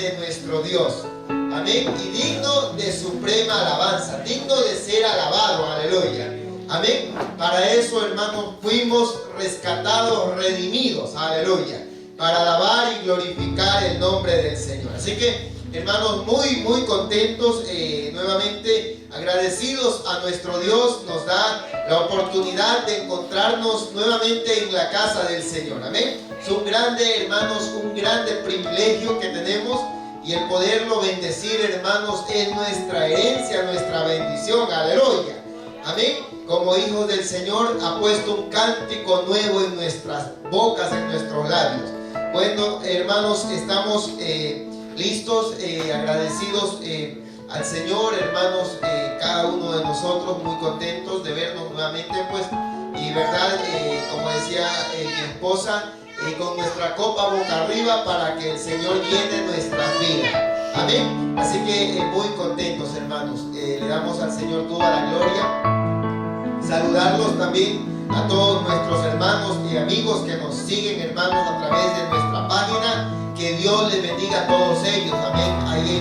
de nuestro Dios. Amén. Y digno de suprema alabanza, digno de ser alabado. Aleluya. Amén. Para eso, hermanos, fuimos rescatados, redimidos. Aleluya. Para alabar y glorificar el nombre del Señor. Así que, hermanos, muy contentos, nuevamente agradecidos a nuestro Dios. Nos da la oportunidad de encontrarnos nuevamente en la casa del Señor. Amén. Es un grande, hermanos, un grande privilegio que tenemos, y el poderlo bendecir, hermanos, es nuestra herencia, nuestra bendición. Aleluya. Amén. Como hijos del Señor, ha puesto un cántico nuevo en nuestras bocas, en nuestros labios. Bueno, hermanos, estamos listos, agradecidos al Señor, hermanos, cada uno de nosotros muy contentos de vernos nuevamente, pues, y verdad, como decía mi esposa, con nuestra copa boca arriba para que el Señor llene nuestras vidas. Amén. Así que muy contentos, hermanos, le damos al Señor toda la gloria. Saludarlos también a todos nuestros hermanos y amigos que nos siguen, hermanos, a través de nuestra página. Que Dios les bendiga a todos ellos. Amén. Ahí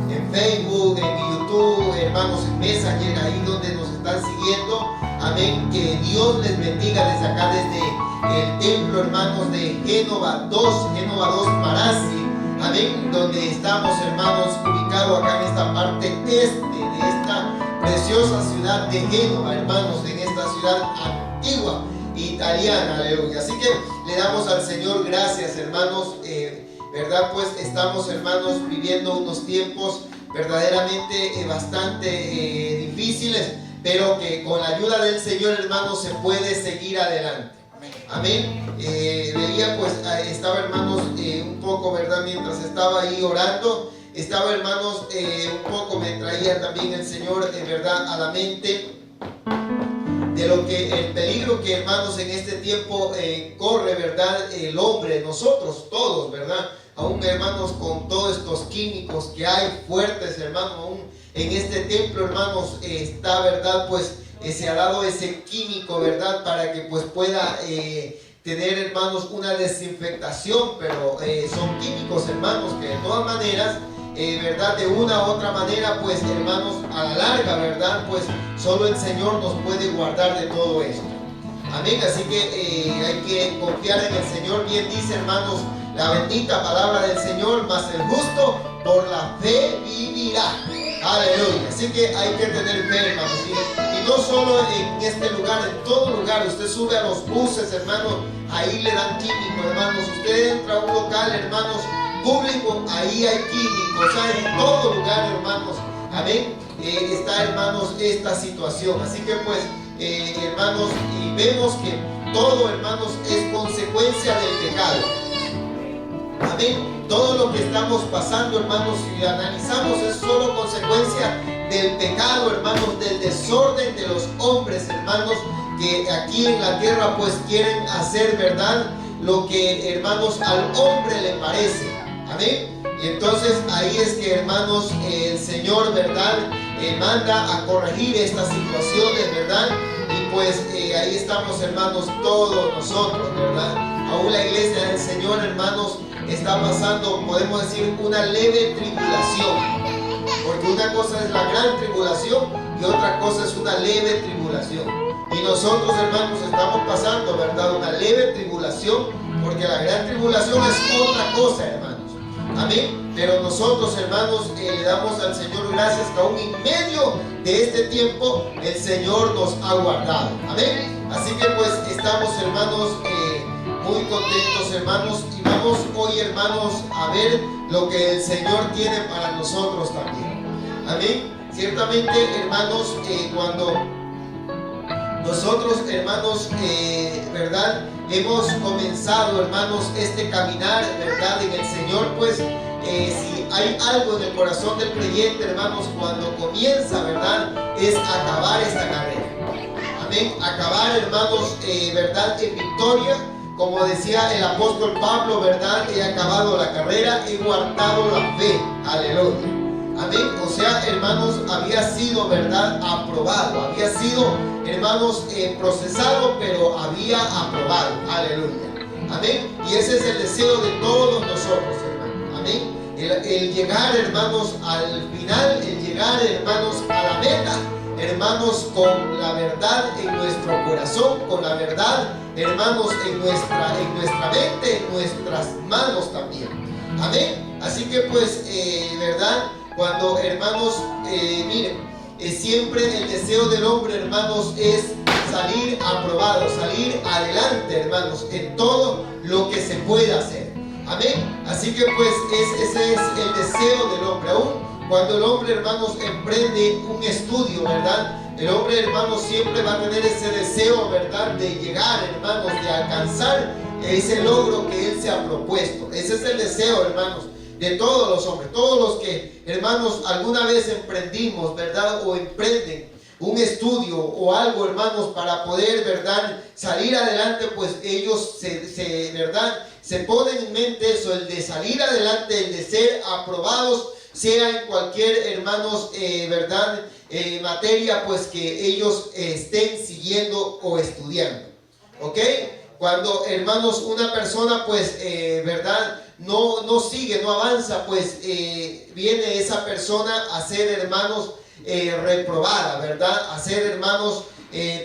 en Facebook, en YouTube, hermanos, en Messenger, ahí donde nos están siguiendo. Amén. Que Dios les bendiga desde acá, desde el templo, hermanos, de Génova 2 Marassi. Amén. Donde estamos, hermanos, ubicados acá en esta parte este de esta preciosa ciudad de Génova, hermanos, en esta ciudad antigua italiana. Aleluya. Así que le damos al Señor gracias, hermanos. Verdad, pues estamos, hermanos, viviendo unos tiempos verdaderamente bastante difíciles, pero que con la ayuda del Señor, hermanos, se puede seguir adelante. Amén. Veía, pues, estaba, hermanos, un poco, verdad, mientras estaba ahí orando, estaba, hermanos, un poco me traía también el Señor, verdad, a la mente de lo que el peligro que, hermanos, en este tiempo corre, verdad, el hombre, nosotros todos, verdad, aún, hermanos, con todos estos químicos que hay fuertes, hermanos, aún en este templo, hermanos, está, verdad, pues se ha dado ese químico, verdad, para que pues pueda tener, hermanos, una desinfectación, pero son químicos, hermanos, que de todas maneras, verdad, de una u otra manera, pues, hermanos, a la larga, verdad, pues solo el Señor nos puede guardar de todo esto. Amén. Así que hay que confiar en el Señor. Bien dice, hermanos, la bendita palabra del Señor: mas el justo por la fe vivirá. Aleluya. Así que hay que tener fe, hermanos. Y no solo en este lugar, en todo lugar. Usted sube a los buses, hermanos, ahí le dan químico, hermanos. Usted entra a un local, hermanos, público, ahí hay químicos. O sea, en todo lugar, hermanos. Amén. Está, hermanos, esta situación. Así que pues, hermanos, y vemos que todo, hermanos, es consecuencia del pecado. Amén. Todo lo que estamos pasando, hermanos, si analizamos, es solo consecuencia del pecado, hermanos, del desorden de los hombres, hermanos, que aquí en la tierra pues quieren hacer, verdad, lo que, hermanos, al hombre le parece. Amén. Y entonces ahí es que, hermanos, el Señor, verdad, manda a corregir estas situaciones, verdad. Y pues ahí estamos, hermanos, todos nosotros, verdad. Aún la iglesia del Señor, hermanos, está pasando, podemos decir, una leve tribulación. Porque una cosa es la gran tribulación y otra cosa es una leve tribulación. Y nosotros, hermanos, estamos pasando, verdad, una leve tribulación, porque la gran tribulación es otra cosa, hermanos. Amén. Pero nosotros, hermanos, le damos al Señor gracias que aún en medio de este tiempo el Señor nos ha guardado. Amén. Así que pues estamos, hermanos, muy contentos, hermanos, y vamos hoy, hermanos, a ver lo que el Señor tiene para nosotros también. Amén. Ciertamente, hermanos, cuando nosotros, hermanos, verdad, hemos comenzado, hermanos, este caminar, verdad, en el Señor, pues si hay algo en el corazón del creyente, hermanos, cuando comienza, verdad, es acabar esta carrera. Amén. Acabar, hermanos, verdad, en victoria. Como decía el apóstol Pablo, verdad, he acabado la carrera, he guardado la fe. Aleluya. Amén. O sea, hermanos, había sido, verdad, aprobado. Había sido, hermanos, procesado, pero había aprobado. Aleluya. Amén. Y ese es el deseo de todos nosotros, hermanos. Amén. el llegar, hermanos, al final, el llegar, hermanos, a la meta, hermanos, con la verdad en nuestro corazón, con la verdad, hermanos, en nuestra mente, en nuestras manos también. Amén. Así que pues, verdad, cuando, hermanos, miren, siempre el deseo del hombre, hermanos, es salir aprobado, salir adelante, hermanos, en todo lo que se pueda hacer. Amén. Así que pues ese es el deseo del hombre. Aún cuando el hombre, hermanos, emprende un estudio, ¿verdad? El hombre, hermanos, siempre va a tener ese deseo, ¿verdad? De llegar, hermanos, de alcanzar ese logro que él se ha propuesto. Ese es el deseo, hermanos, de todos los hombres. Todos los que, hermanos, alguna vez emprendimos, ¿verdad? O emprenden un estudio o algo, hermanos, para poder, ¿verdad?, salir adelante, pues ellos ¿verdad?, se ponen en mente eso, el de salir adelante, el de ser aprobados, sea en cualquier, hermanos, ¿verdad?, materia, pues que ellos estén siguiendo o estudiando. ¿Ok? Cuando, hermanos, una persona, pues, ¿verdad?, no sigue, no avanza, pues viene esa persona a ser, hermanos, reprobada, ¿verdad? A ser, hermanos,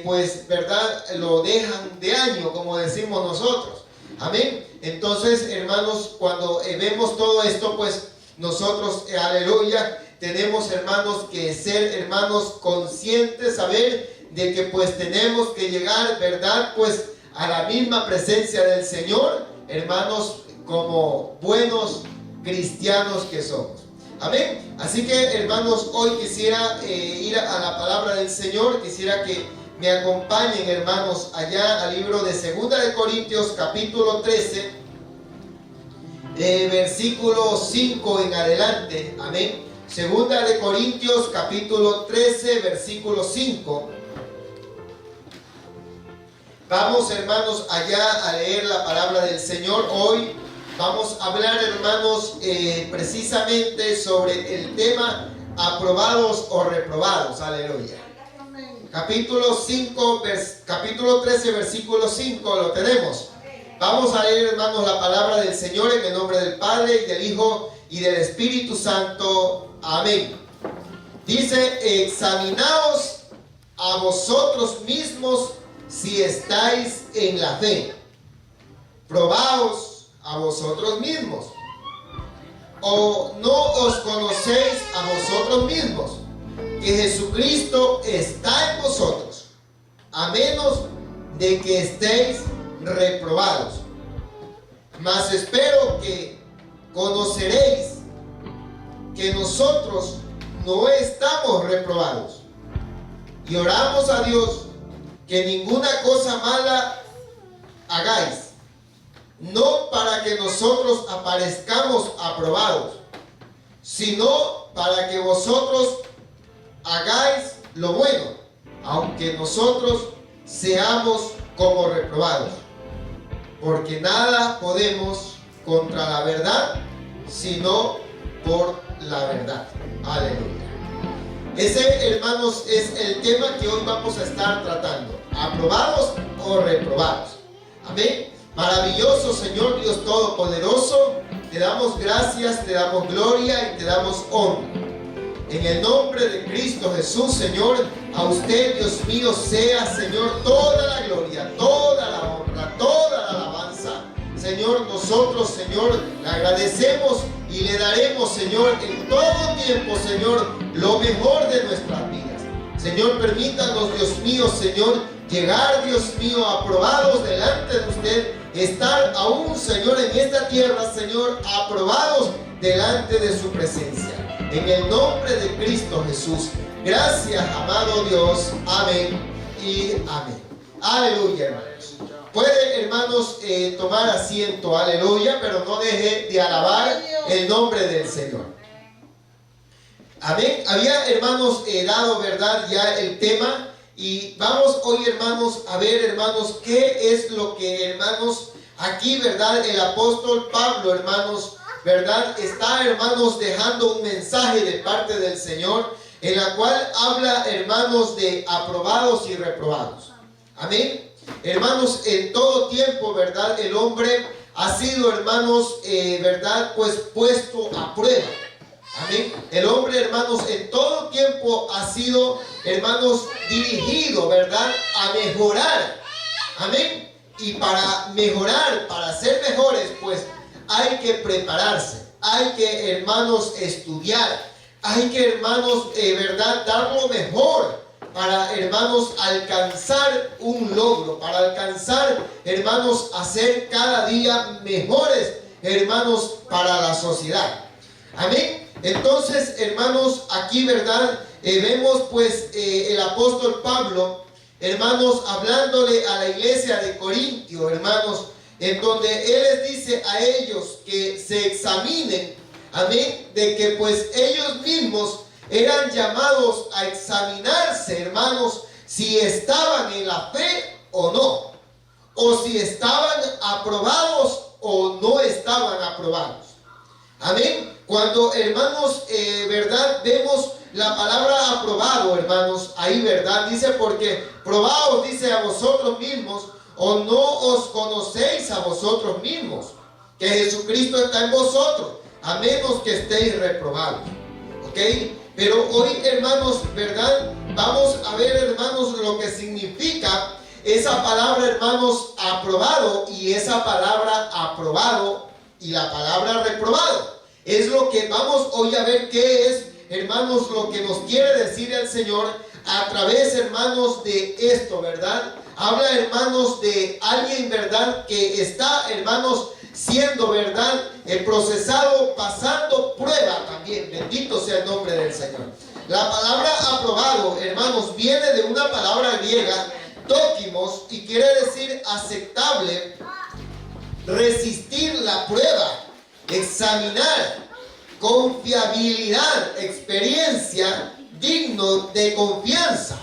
pues, ¿verdad?, lo dejan de año, como decimos nosotros. Amén. Entonces, hermanos, cuando vemos todo esto, pues nosotros, aleluya, tenemos, hermanos, que ser, hermanos, conscientes, saber de que pues tenemos que llegar, ¿verdad?, pues a la misma presencia del Señor, hermanos, como buenos cristianos que somos. Amén. Así que, hermanos, hoy quisiera ir a la palabra del Señor. Quisiera que me acompañen, hermanos, allá al libro de 2 de Corintios, capítulo 13, versículo 5 en adelante. Amén. 2 de Corintios, capítulo 13, versículo 5. Vamos, hermanos, allá a leer la palabra del Señor. Hoy vamos a hablar, hermanos, precisamente sobre el tema aprobados o reprobados. Aleluya. Capítulo 13, versículo 5, lo tenemos. Vamos a leer, hermanos, la palabra del Señor en el nombre del Padre, y del Hijo, y del Espíritu Santo. Amén. Dice: examinaos a vosotros mismos si estáis en la fe. Probaos a vosotros mismos. ¿O no os conocéis a vosotros mismos que Jesucristo está en vosotros, a menos de que estéis reprobados? Mas espero que conoceréis que nosotros no estamos reprobados, y oramos a Dios que ninguna cosa mala hagáis, no para que nosotros aparezcamos aprobados, sino para que vosotros hagáis lo bueno, aunque nosotros seamos como reprobados. Porque nada podemos contra la verdad, sino por la verdad. Aleluya. Ese, hermanos, es el tema que hoy vamos a estar tratando: aprobados o reprobados. Amén. Maravilloso Señor Dios Todopoderoso, te damos gracias, te damos gloria y te damos honra. En el nombre de Cristo Jesús, Señor, a usted, Dios mío, sea, Señor, toda la gloria, toda la honra, toda la alabanza. Señor, nosotros, Señor, le agradecemos y le daremos, Señor, en todo tiempo, Señor, lo mejor de nuestras vidas. Señor, permítanos, Dios mío, Señor, llegar, Dios mío, aprobados delante de usted, estar aún, Señor, en esta tierra, Señor, aprobados delante de su presencia. En el nombre de Cristo Jesús. Gracias, amado Dios. Amén y amén. Aleluya, hermanos. Puede, hermanos, tomar asiento. Aleluya. Pero no deje de alabar el nombre del Señor. Amén. Había, hermanos, dado, verdad, ya el tema. Y vamos hoy, hermanos, a ver, hermanos, qué es lo que, hermanos, aquí, verdad, el apóstol Pablo, hermanos, verdad, está, hermanos, dejando un mensaje de parte del Señor, en la cual habla, hermanos, de aprobados y reprobados. Amén. Hermanos, en todo tiempo, verdad, el hombre ha sido, hermanos, ¿verdad? Pues puesto a prueba. Amén. El hombre, hermanos, en todo tiempo ha sido, hermanos, dirigido, ¿verdad? A mejorar. Amén. Y para mejorar, para ser mejores, pues hay que prepararse. Hay que, hermanos, estudiar. Hay que, hermanos, ¿verdad? Dar lo mejor para, hermanos, alcanzar un logro. Para alcanzar, hermanos, hacer cada día mejores, hermanos, para la sociedad. Amén. Entonces, hermanos, aquí, ¿verdad? Vemos pues el apóstol Pablo, hermanos, hablándole a la iglesia de Corintio, hermanos, en donde él les dice a ellos que se examinen, amén, de que pues ellos mismos eran llamados a examinarse, hermanos, si estaban en la fe o no, o si estaban aprobados o no estaban aprobados. Amén. Cuando, hermanos, ¿verdad? Vemos la palabra aprobado, hermanos, ahí, ¿verdad? Dice, porque probaos, dice, a vosotros mismos, o no os conocéis a vosotros mismos, que Jesucristo está en vosotros, a menos que estéis reprobados. ¿Ok? Pero hoy, hermanos, ¿verdad? Vamos a ver, hermanos, lo que significa esa palabra, hermanos, aprobado, y esa palabra aprobado y la palabra reprobado. Es lo que vamos hoy a ver qué es, hermanos, lo que nos quiere decir el Señor a través, hermanos, de esto, ¿verdad? Habla, hermanos, de alguien, ¿verdad? Que está, hermanos, siendo, ¿verdad? Procesado, pasando prueba también. Bendito sea el nombre del Señor. La palabra aprobado, hermanos, viene de una palabra griega, dókimos, y quiere decir aceptable, resistir la prueba, examinar, confiabilidad, experiencia, digno de confianza.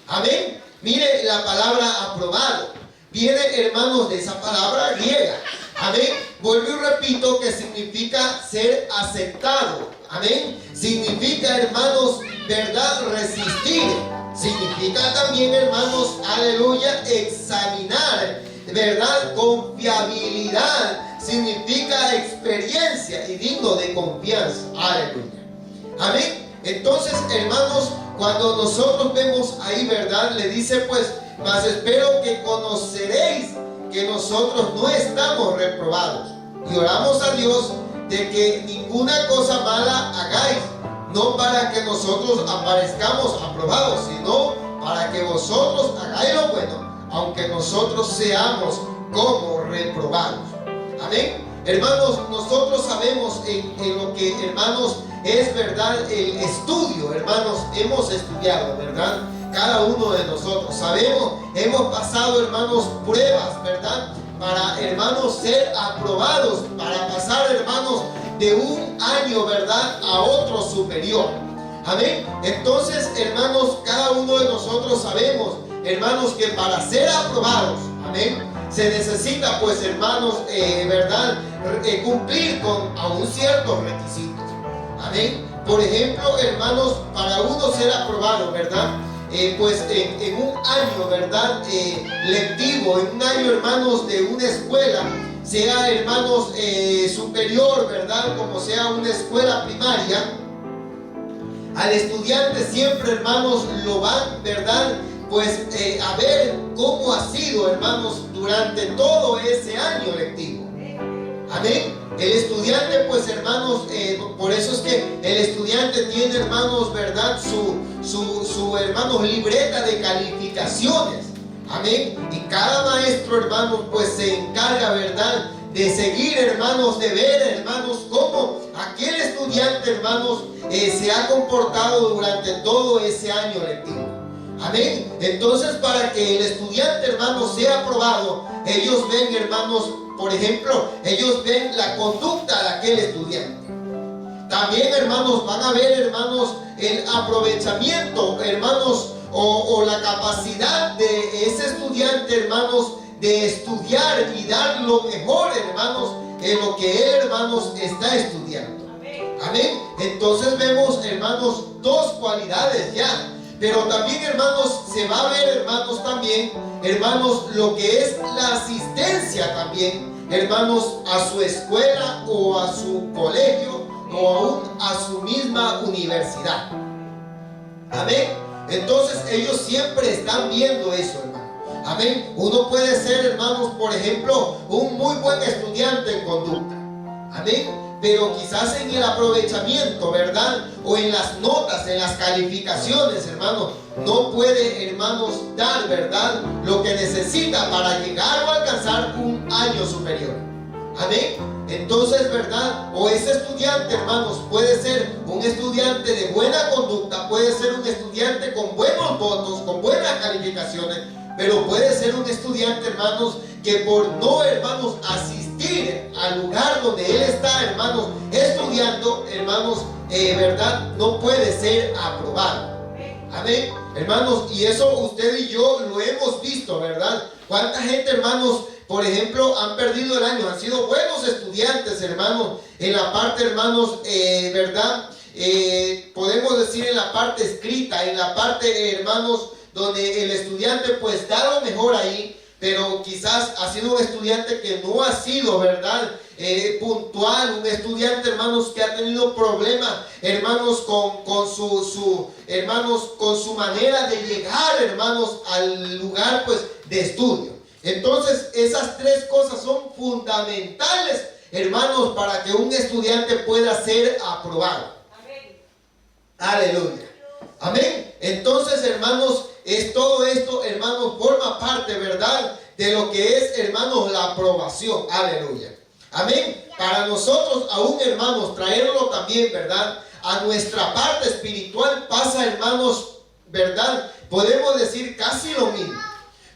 Amén. Mire, la palabra aprobado viene, hermanos, de esa palabra griega. Amén. Vuelvo y repito que significa ser aceptado. Amén. Significa, hermanos, verdad, resistir. Significa también, hermanos, aleluya, examinar, verdad, confiabilidad. Significa experiencia y digno de confianza. Aleluya. Amén. Entonces, hermanos, cuando nosotros vemos ahí, ¿verdad? Le dice, pues, mas espero que conoceréis que nosotros no estamos reprobados. Y oramos a Dios de que ninguna cosa mala hagáis, no para que nosotros aparezcamos aprobados, sino para que vosotros hagáis lo bueno, aunque nosotros seamos como reprobados. Amén. Hermanos, nosotros sabemos en lo que, hermanos, es verdad el estudio, hermanos, hemos estudiado, ¿verdad? Cada uno de nosotros sabemos, hemos pasado, hermanos, pruebas, ¿verdad? Para, hermanos, ser aprobados, para pasar, hermanos, de un año, ¿verdad?, a otro superior. Amén. Entonces, hermanos, cada uno de nosotros sabemos, hermanos, que para ser aprobados, amén, se necesita, pues, hermanos, ¿verdad?, cumplir con aún ciertos requisitos. Amén. Por ejemplo, hermanos, para uno ser aprobado, ¿verdad?, pues en un año, ¿verdad?, lectivo, en un año, hermanos, de una escuela, sea, hermanos, superior, ¿verdad?, como sea una escuela primaria, al estudiante siempre, hermanos, lo van, ¿verdad?, pues a ver cómo ha sido, hermanos, durante todo ese año lectivo. Amén. El estudiante, pues, hermanos, por eso es que el estudiante tiene, hermanos, ¿verdad?, su hermanos, libreta de calificaciones. Amén. Y cada maestro, hermanos, pues se encarga, ¿verdad?, de seguir, hermanos, de ver, hermanos, cómo aquel estudiante, hermanos, se ha comportado durante todo ese año lectivo. Amén. Entonces, para que el estudiante, hermanos, sea aprobado, ellos ven, hermanos, por ejemplo, ellos ven la conducta de aquel estudiante. También, hermanos, van a ver, hermanos, el aprovechamiento, hermanos, o la capacidad de ese estudiante, hermanos, de estudiar y dar lo mejor, hermanos, en lo que él, hermanos, está estudiando. Amén. Entonces vemos, hermanos, dos cualidades ya. Pero también, hermanos, se va a ver, hermanos, también, hermanos, lo que es la asistencia también hermanos, a su escuela o a su colegio o aún a su misma universidad. Amén. Entonces ellos siempre están viendo eso, hermano. Amén. Uno puede ser, hermanos, por ejemplo, un muy buen estudiante en conducta. Amén. Pero quizás en el aprovechamiento, ¿verdad? O en las notas, en las calificaciones, hermanos, no puede, hermanos, dar, ¿verdad?, lo que necesita para llegar o alcanzar un año superior. Amén. Entonces, ¿verdad? O ese estudiante, hermanos, puede ser un estudiante de buena conducta, puede ser un estudiante con buenos votos, con buenas calificaciones, pero puede ser un estudiante, hermanos, que por no, hermanos, asistir al lugar donde él está, hermanos, estudiando, hermanos, ¿verdad?, no puede ser aprobado. Amén, hermanos, y eso usted y yo lo hemos visto, ¿verdad? ¿Cuánta gente, hermanos, por ejemplo, han perdido el año? Han sido buenos estudiantes, hermanos, en la parte, hermanos, ¿verdad? Podemos decir en la parte escrita, en la parte, hermanos, donde el estudiante pues da lo mejor ahí, pero quizás ha sido un estudiante que no ha sido, ¿verdad?, puntual, un estudiante, hermanos, que ha tenido problemas, hermanos, con su manera de llegar, hermanos, al lugar pues de estudio. Entonces esas tres cosas son fundamentales, hermanos, para que un estudiante pueda ser aprobado. Amén. Aleluya. Amén. Entonces, hermanos, es todo esto, hermanos, forma parte, ¿verdad?, de lo que es, hermanos, la aprobación. Aleluya. Amén. Para nosotros aún, hermanos, traerlo también, ¿verdad?, a nuestra parte espiritual pasa, hermanos, ¿verdad? Podemos decir casi lo mismo.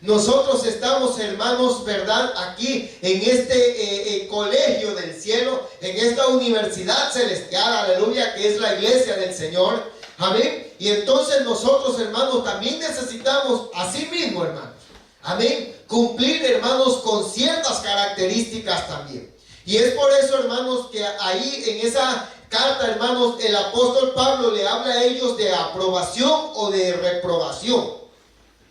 Nosotros estamos, hermanos, ¿verdad?, aquí en este colegio del cielo, en esta universidad celestial, aleluya, que es la iglesia del Señor. Amén. Y entonces nosotros, hermanos, también necesitamos, así mismo, hermanos, amén, cumplir, hermanos, con ciertas características también. Y es por eso, hermanos, que ahí en esa carta, hermanos, el apóstol Pablo le habla a ellos de aprobación o de reprobación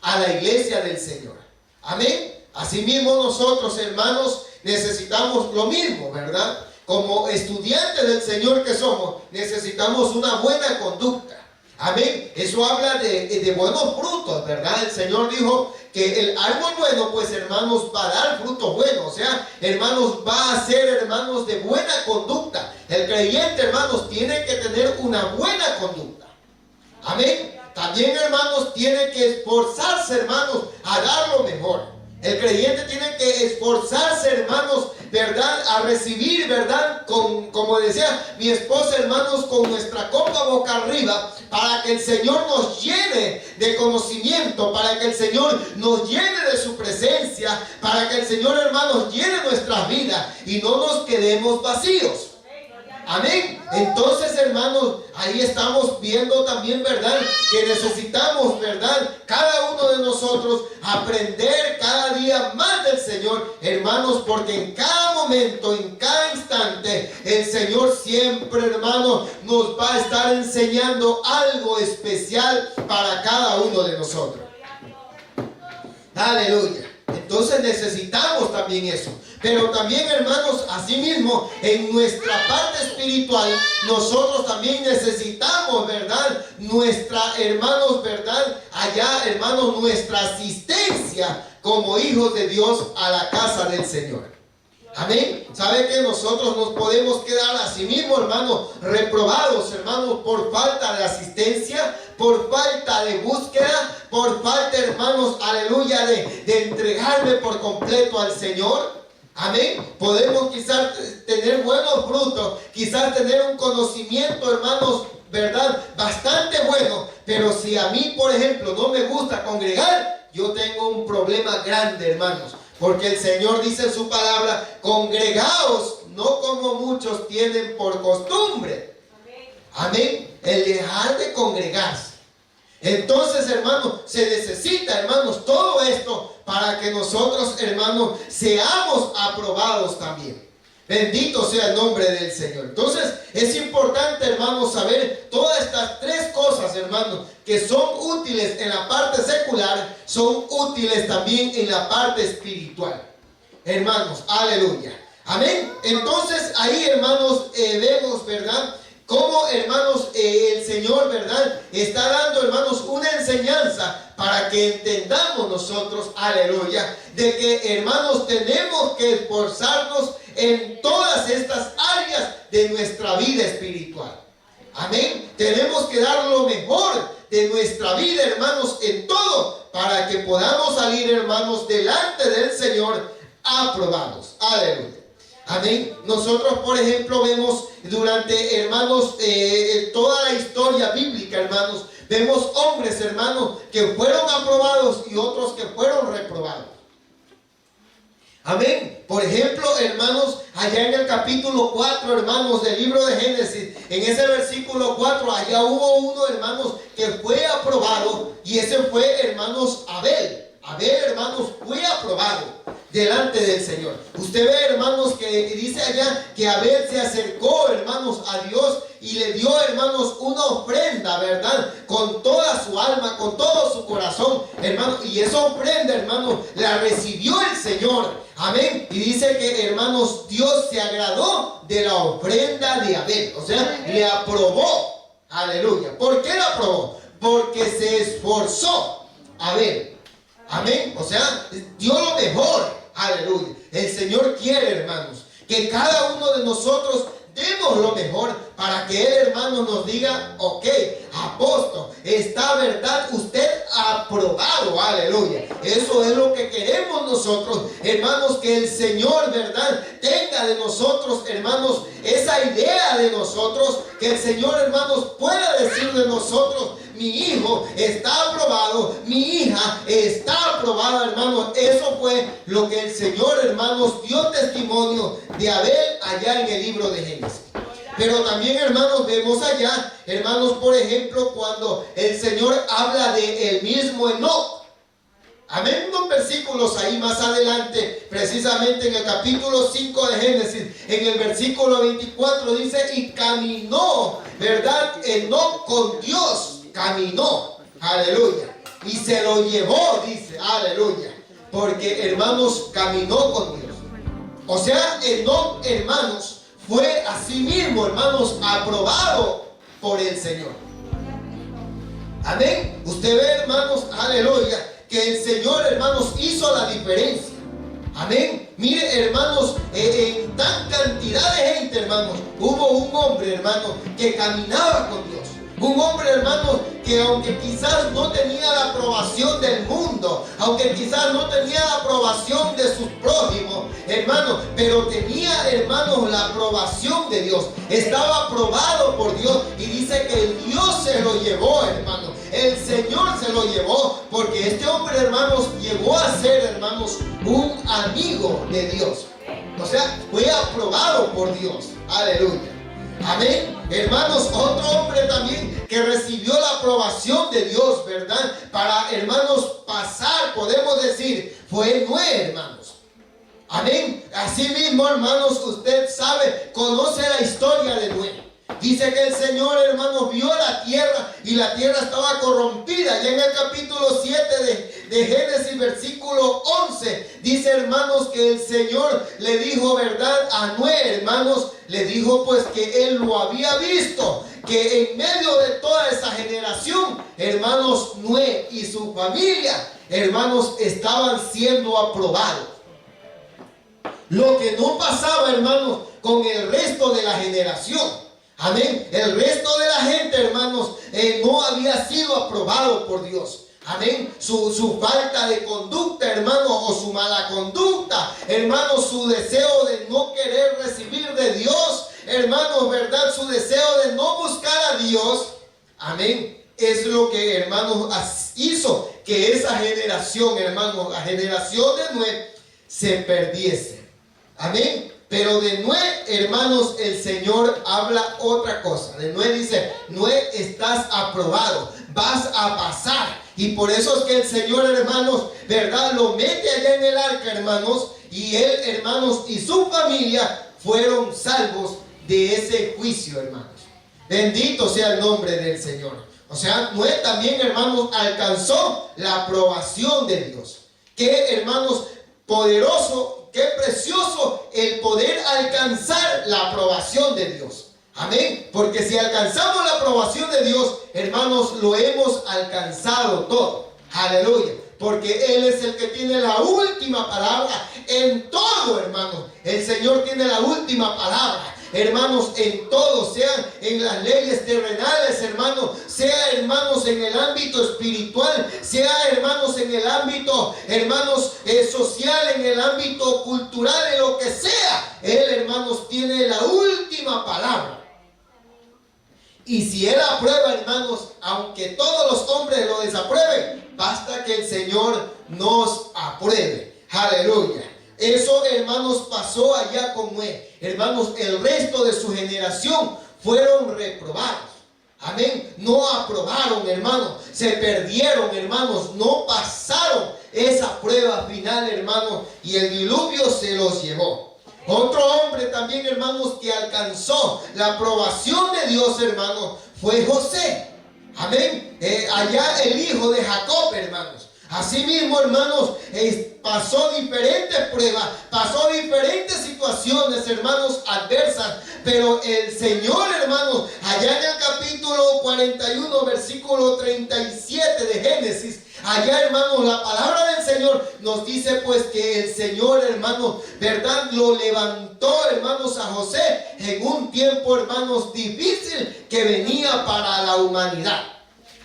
a la iglesia del Señor. Amén. Asimismo nosotros, hermanos, necesitamos lo mismo, ¿verdad? Como estudiantes del Señor que somos, necesitamos una buena conducta. Amén. Eso habla de buenos frutos, ¿verdad? El Señor dijo que el árbol bueno, pues, hermanos, va a dar frutos buenos. O sea, hermanos, va a ser, hermanos, de buena conducta. El creyente, hermanos, tiene que tener una buena conducta. Amén. También, hermanos, tiene que esforzarse, hermanos, a dar lo mejor. El creyente tiene que esforzarse, hermanos, ¿verdad?, a recibir, ¿verdad?, como decía mi esposa, hermanos, con nuestra copa boca arriba, para que el Señor nos llene de conocimiento, para que el Señor nos llene de su presencia, para que el Señor, hermanos, llene nuestras vidas y no nos quedemos vacíos. Amén. Entonces, hermanos, ahí estamos viendo también, ¿verdad?, que necesitamos, ¿verdad?, cada uno de nosotros aprender cada día más del Señor, hermanos, porque en cada momento, en cada instante, el Señor siempre, hermanos, nos va a estar enseñando algo especial para cada uno de nosotros. Aleluya. Entonces necesitamos también eso. Pero también, hermanos, asimismo, en nuestra parte espiritual, nosotros también necesitamos, ¿verdad?, hermanos, ¿verdad?, allá, hermanos, nuestra asistencia como hijos de Dios a la casa del Señor. Amén. ¿Sabe que nosotros nos podemos quedar así mismo, hermanos, reprobados, hermanos, por falta de asistencia, por falta de búsqueda, por falta, hermanos, aleluya, de entregarme por completo al Señor? Amén. Podemos quizás tener buenos frutos, quizás tener un conocimiento, hermanos, ¿verdad?, bastante bueno, pero si a mí, por ejemplo, no me gusta congregar, yo tengo un problema grande, hermanos. Porque el Señor dice en su palabra, congregaos, no como muchos tienen por costumbre. Amén. El dejar de congregarse. Entonces, hermanos, se necesita, hermanos, todo esto para que nosotros, hermanos, seamos aprobados también. Bendito sea el nombre del Señor. Entonces, es importante, hermanos, saber todas estas tres cosas, hermanos, que son útiles en la parte secular, son útiles también en la parte espiritual. hermanos, aleluya. Amén. Entonces ahí, hermanos, vemos, ¿verdad? Cómo, hermanos, el Señor, ¿verdad? Está dando, hermanos, una enseñanza para que entendamos nosotros, aleluya, de que, hermanos, tenemos que esforzarnos en todas estas áreas de nuestra vida espiritual. Amén. Tenemos que dar lo mejor de nuestra vida, hermanos, en todo, para que podamos salir, hermanos, delante del Señor aprobados. Aleluya. Amén. Nosotros, por ejemplo, vemos durante, hermanos, toda la historia bíblica, hermanos, vemos hombres, hermanos, que fueron aprobados y otros que fueron reprobados. Amén. Por ejemplo, hermanos, allá en el capítulo 4, hermanos, del libro de Génesis, en ese versículo 4, allá hubo uno, hermanos, que fue aprobado, y ese fue, hermanos, Abel. Abel, hermanos, fue aprobado delante del Señor. Usted ve, hermanos, que dice allá que Abel se acercó, hermanos, a Dios y le dio, hermanos, una ofrenda, ¿verdad? Con toda su alma, con todo su corazón, hermanos. Y esa ofrenda, hermanos, la recibió el Señor. Amén. Y dice que, hermanos, Dios se agradó de la ofrenda de Abel. O sea, le aprobó. Aleluya. ¿Por qué la aprobó? Porque se esforzó Abel. Amén. O sea, dio lo mejor. Aleluya. El Señor quiere, hermanos, que cada uno de nosotros demos lo mejor para que Él, hermanos, nos diga: ok, apóstol, está, verdad, usted aprobado. Aleluya. Eso es lo que queremos nosotros, hermanos, que el Señor, verdad, tenga de nosotros, hermanos, esa idea de nosotros, que el Señor, hermanos, pueda decir de nosotros: mi hijo está aprobado, mi hija está aprobada, hermanos. Eso fue lo que el Señor, hermanos, dio testimonio de Abel allá en el libro de Génesis. Pero también, hermanos, vemos allá, hermanos, por ejemplo, cuando el Señor habla de el mismo Enoc. Amén. Unos versículos ahí más adelante, precisamente en el capítulo 5 de Génesis, en el versículo 24, dice: y caminó, ¿verdad?, Enoc con Dios. Caminó, aleluya, y se lo llevó, dice, aleluya, porque, hermanos, caminó con Dios. O sea, Enoc, hermanos, fue asimismo, hermanos, aprobado por el Señor. Amén. Usted ve, hermanos, aleluya, que el Señor, hermanos, hizo la diferencia. Amén. Mire, hermanos, en tan cantidad de gente, hermanos, hubo un hombre, hermanos, que caminaba con Dios. Un hombre, hermanos, que aunque quizás no tenía la aprobación del mundo, aunque quizás no tenía la aprobación de sus prójimos, hermanos, pero tenía, hermanos, la aprobación de Dios. Estaba aprobado por Dios, y dice que el Dios se lo llevó, hermanos. El Señor se lo llevó, porque este hombre, hermanos, llegó a ser, hermanos, un amigo de Dios. O sea, fue aprobado por Dios. Aleluya. Amén. Hermanos, otro hombre también que recibió la aprobación de Dios, ¿verdad?, para, hermanos, pasar, podemos decir, fue Noé, hermanos. Amén. Así mismo, hermanos, usted sabe, conoce la historia de Noé. Dice que el Señor, hermanos, vio la tierra y la tierra estaba corrompida. Y en el capítulo 7 de Génesis, versículo 11, dice, hermanos, que el Señor le dijo, ¿verdad?, a Noé, hermanos, le dijo pues que él lo había visto, que en medio de toda esa generación, hermanos, Noé y su familia, hermanos, estaban siendo aprobados. Lo que no pasaba, hermanos, con el resto de la generación. Amén. El resto de la gente, hermanos, no había sido aprobado por Dios. Amén. Su falta de conducta, hermanos, o su mala conducta, hermanos, su deseo de no querer recibir de Dios, hermanos, verdad, su deseo de no buscar a Dios. Amén. Es lo que, hermanos, hizo que esa generación, hermanos, la generación de Noé, se perdiese. Amén. Pero de Noé, hermanos, el Señor habla otra cosa. De Noé dice: Noé, estás aprobado, vas a pasar. Y por eso es que el Señor, hermanos, verdad, lo mete allá en el arca, hermanos. Y él, hermanos, y su familia fueron salvos de ese juicio, hermanos. Bendito sea el nombre del Señor. O sea, Noé también, hermanos, alcanzó la aprobación de Dios. Que, hermanos, poderoso, qué precioso el poder alcanzar la aprobación de Dios. Amén. Porque si alcanzamos la aprobación de Dios, hermanos, lo hemos alcanzado todo. Aleluya. Porque Él es el que tiene la última palabra en todo, hermanos. El Señor tiene la última palabra, hermanos, en todo, sean en las leyes terrenales, hermanos, sea, hermanos, en el ámbito espiritual, sea, hermanos, en el ámbito, hermanos, social, en el ámbito cultural, en lo que sea. Él, hermanos, tiene la última palabra. Y si Él aprueba, hermanos, aunque todos los hombres lo desaprueben, basta que el Señor nos apruebe. Aleluya. Eso, hermanos, pasó allá con Noé. Hermanos, el resto de su generación fueron reprobados. Amén. No aprobaron, hermanos. Se perdieron, hermanos. No pasaron esa prueba final, hermanos. Y el diluvio se los llevó. Otro hombre también, hermanos, que alcanzó la aprobación de Dios, hermanos, fue José. Amén. Allá el hijo de Jacob, hermanos. Asimismo, hermanos, pasó diferentes pruebas, pasó diferentes situaciones, hermanos, adversas. Pero el Señor, hermanos, allá en el capítulo 41, versículo 37 de Génesis, allá, hermanos, la palabra del Señor nos dice pues que el Señor, hermanos, verdad, lo levantó, hermanos, a José en un tiempo, hermanos, difícil que venía para la humanidad.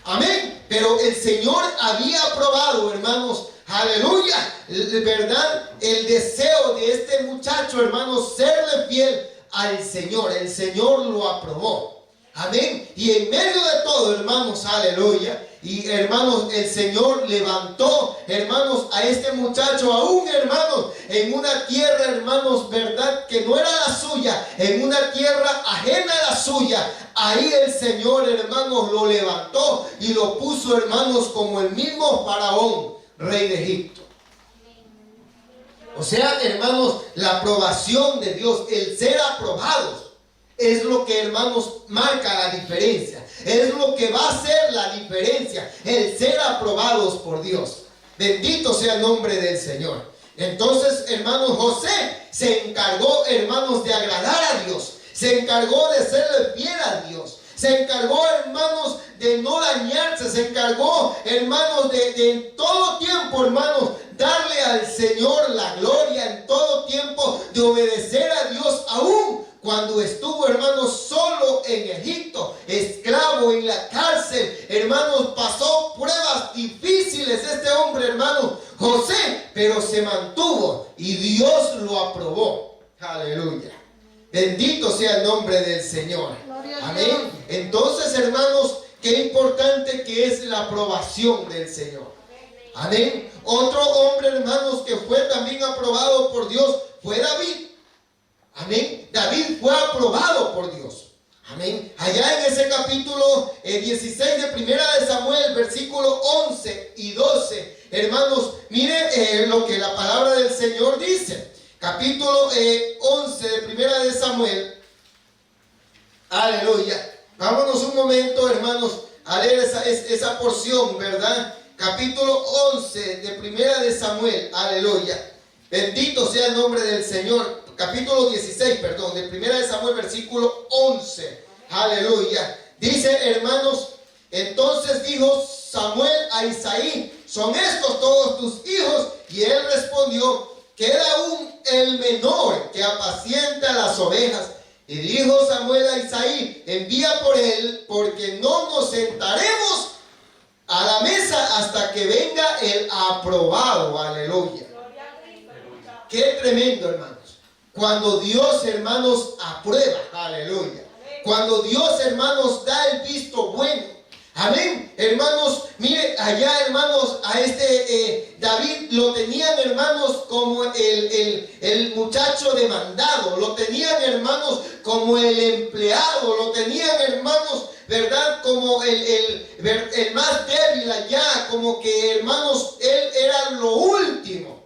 Amén. Pero el Señor había aprobado, hermanos, aleluya, verdad, el deseo de este muchacho, hermanos, serle fiel al Señor. El Señor lo aprobó. Amén. Y en medio de todo, hermanos, aleluya, y hermanos, el Señor levantó, hermanos, a este muchacho, aún, hermanos, en una tierra, hermanos, verdad, que no era la suya, en una tierra ajena a la suya. Ahí el Señor, hermanos, lo levantó y lo puso, hermanos, como el mismo Faraón, rey de Egipto. O sea, hermanos, la aprobación de Dios, el ser aprobados, es lo que, hermanos, marca la diferencia. Es lo que va a ser la diferencia, el ser aprobados por Dios. Bendito sea el nombre del Señor. Entonces, hermanos, José se encargó, hermanos, de agradar a Dios. Se encargó de serle fiel a Dios. Se encargó, hermanos, de no dañarse. Se encargó, hermanos, de en todo tiempo, hermanos, darle al Señor la gloria. En todo tiempo de obedecer a Dios, aún cuando estuvo, hermanos, solo en Egipto, esclavo en la cárcel. Hermanos, pasó pruebas difíciles este hombre, hermanos, José, pero se mantuvo y Dios lo aprobó. Aleluya. Bendito sea el nombre del Señor. Amén. Entonces, hermanos, qué importante que es la aprobación del Señor. Amén. Otro hombre, hermanos, que fue también aprobado por Dios fue David. Amén. David fue aprobado por Dios. Amén. Allá en ese capítulo 16 de Primera de Samuel, versículo 11 y 12, hermanos, miren lo que la palabra del Señor dice. Capítulo 11 de Primera de Samuel. Aleluya. Vámonos un momento, hermanos, a leer esa porción, ¿verdad? Capítulo 11 de Primera de Samuel. Aleluya. Bendito sea el nombre del Señor. Capítulo 16, perdón, de Primera de Samuel, versículo 11. Aleluya. Dice, hermanos, entonces dijo Samuel a Isaí: ¿son estos todos tus hijos? Y él respondió: queda aún el menor que apacienta las ovejas. Y dijo Samuel a Isaí: envía por él, porque no nos sentaremos a la mesa hasta que venga el aprobado. Aleluya. Qué tremendo, hermanos. Cuando Dios, hermanos, aprueba. Aleluya. Cuando Dios, hermanos, da el visto bueno. Amén. Hermanos, mire, allá, hermanos, a David lo tenían, hermanos, como el muchacho demandado. Lo tenían, hermanos, como el empleado. Lo tenían, hermanos, verdad, como el más débil allá. Como que, hermanos, él era lo último.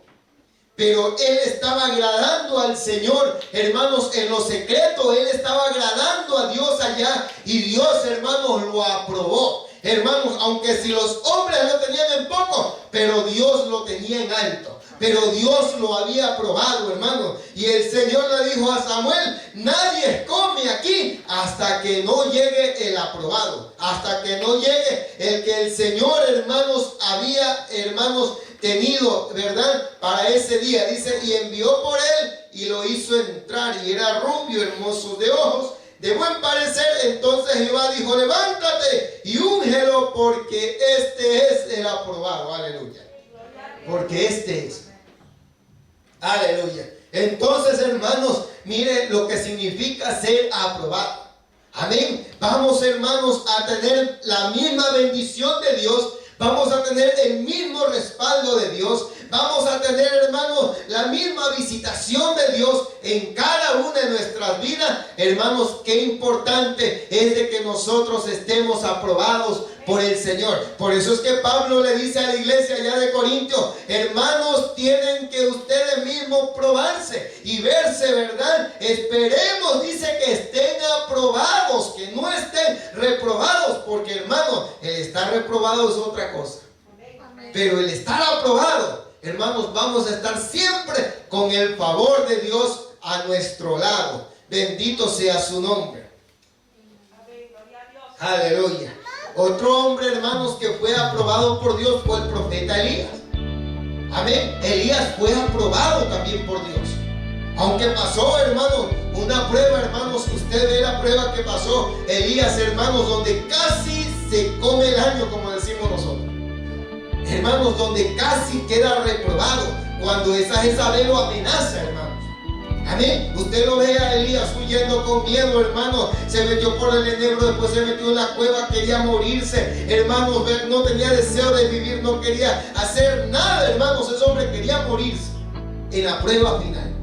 Pero él estaba agradando al Señor, hermanos, en lo secreto. Él estaba agradando a Dios allá. Y Dios, hermanos, lo aprobó. Hermanos, aunque si los hombres lo tenían en poco, pero Dios lo tenía en alto. pero Dios lo había aprobado, hermano. Y el Señor le dijo a Samuel: nadie come aquí hasta que no llegue el aprobado, hasta que no llegue el que el Señor, hermanos, había, hermanos, tenido, ¿verdad?, para ese día. Dice: y envió por él y lo hizo entrar, y era rubio, hermoso de ojos, de buen parecer. Entonces Jehová dijo: levántate y úngelo, porque este es el aprobado. Aleluya. Porque este es. Aleluya. Entonces, hermanos, mire lo que significa ser aprobado. Amén. Vamos, hermanos, a tener la misma bendición de Dios. Vamos a tener el mismo respaldo de Dios. Vamos a tener, hermanos, la misma visitación de Dios en cada una de nuestras vidas. Hermanos, qué importante es de que nosotros estemos aprobados por el Señor. Por eso es que Pablo le dice a la iglesia allá de Corintios: hermanos, tienen que ustedes mismos probarse y verse, ¿verdad? Esperemos, dice, que estén aprobados, que no estén reprobados, porque, hermanos, el estar reprobado es otra cosa. Pero el estar aprobado, hermanos, vamos a estar siempre con el favor de Dios a nuestro lado. Bendito sea su nombre. Aleluya. Otro hombre, hermanos, que fue aprobado por Dios fue el profeta Elías. Amén. Elías fue aprobado también por Dios. Aunque pasó, hermanos, una prueba, hermanos, usted ve la prueba que pasó Elías, hermanos, donde casi se come el año, como decimos nosotros. Hermanos, donde casi queda reprobado cuando esa Jezabel lo amenaza, hermanos. Amén. Usted lo ve a Elías huyendo con miedo, hermano. Se metió por el enebro, después se metió en la cueva, quería morirse, hermanos. No tenía deseo de vivir, no quería hacer nada, hermanos. Ese hombre quería morirse en la prueba final.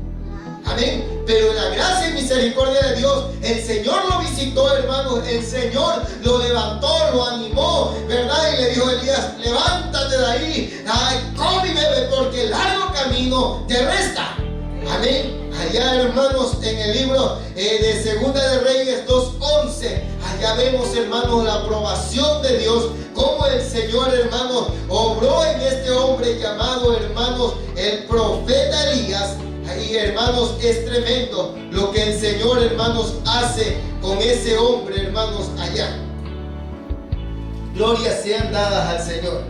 Amén. Pero en la gracia y misericordia de Dios, el Señor lo visitó, hermanos. El Señor lo levantó, lo animó, ¿verdad? Y le dijo a Elías: levántate de ahí, come y bebe, porque el largo camino te resta. Amén. Allá, hermanos, en el libro de Segunda de Reyes 2:11, allá vemos, hermanos, la aprobación de Dios, cómo el Señor, hermanos, obró en este hombre llamado, hermanos, el profeta Elías. Y, hermanos, es tremendo lo que el Señor, hermanos, hace con ese hombre, hermanos, allá. Glorias sean dadas al Señor.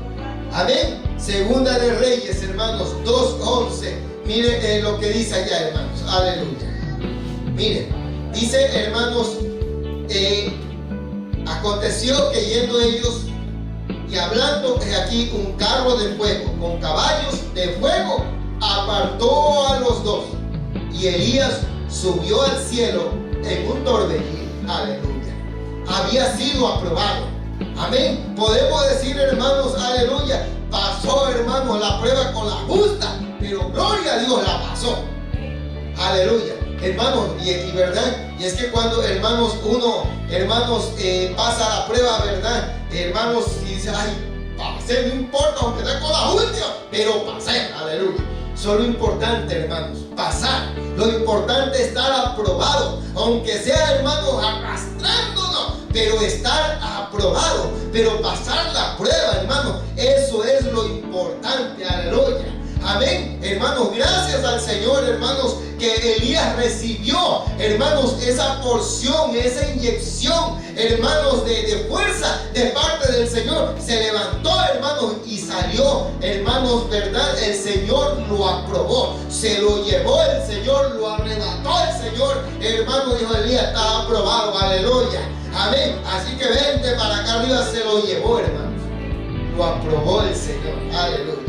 Amén. Segunda de Reyes, hermanos, 2:11. Mire lo que dice allá, hermanos. Aleluya. Mire, dice, hermanos, aconteció que yendo ellos y hablando, aquí un carro de fuego con caballos de fuego apartó a los dos, y Elías subió al cielo en un torbellino. Aleluya. Había sido aprobado. Amén. Podemos decir, hermanos, aleluya, pasó, hermanos, la prueba con la justa, pero gloria a Dios, la pasó. Aleluya. Hermanos, y verdad, y es que cuando, hermanos, uno, hermanos, pasa la prueba, verdad, hermanos, y dice: ay, pasé, no importa, aunque esté con la última, pero pasé. Aleluya. Solo importante, hermanos, pasar. Lo importante es estar aprobado, aunque sea, hermanos, arrastrándonos, pero estar aprobado, pero pasar la prueba, hermanos, eso es lo importante. Aleluya. Amén. Hermanos, gracias al Señor, hermanos, que Elías recibió, hermanos, esa porción, esa inyección, hermanos, de fuerza de parte del Señor. Se levantó, hermanos, y salió, hermanos, verdad, el Señor lo aprobó, se lo llevó el Señor, lo arrebató el Señor, hermano. Dijo Elías: está aprobado. Aleluya. Amén. Así que vente para acá arriba. Se lo llevó, hermanos, lo aprobó el Señor. Aleluya.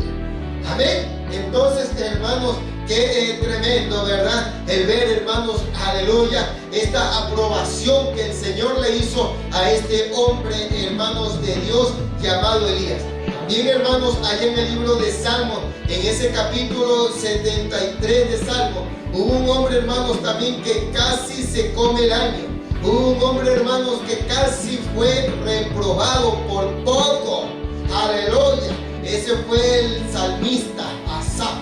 Amén. Entonces, hermanos, qué tremendo, ¿verdad? El ver, hermanos, aleluya, esta aprobación que el Señor le hizo a este hombre, hermanos, de Dios llamado Elías. También, hermanos, allá en el libro de Salmos, en ese capítulo 73 de Salmos, hubo un hombre, hermanos, también que casi se come el año. Hubo un hombre, hermanos, que casi fue reprobado por poco. Aleluya. Ese fue el salmista Asaf.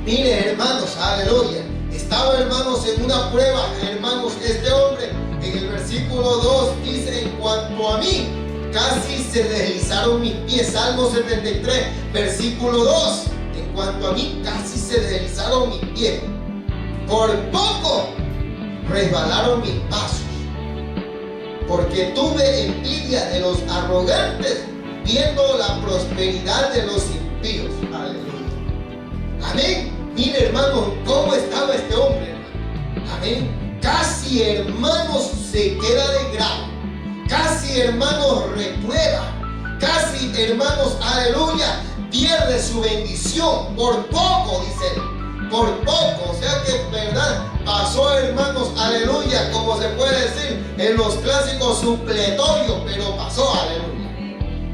Mire, hermanos, aleluya. Estaba, hermanos, en una prueba, hermanos, este hombre. En el versículo 2 dice: en cuanto a mí, casi se deslizaron mis pies. Salmo 73, versículo 2. cuanto a mí casi se deslizaron mis pies. Por poco resbalaron mis pasos. Porque tuve envidia de los arrogantes, viendo la prosperidad de los impíos. Aleluya. Amén. Mire, hermanos, cómo estaba este hombre, hermano. Amén. Casi, hermanos, se queda de grado. Casi, hermanos, reprueba. Casi, hermanos, aleluya, pierde su bendición. Por poco, dice él. Por poco. O sea que, verdad, pasó, hermanos, aleluya, como se puede decir en los clásicos, supletorio, pero pasó, aleluya.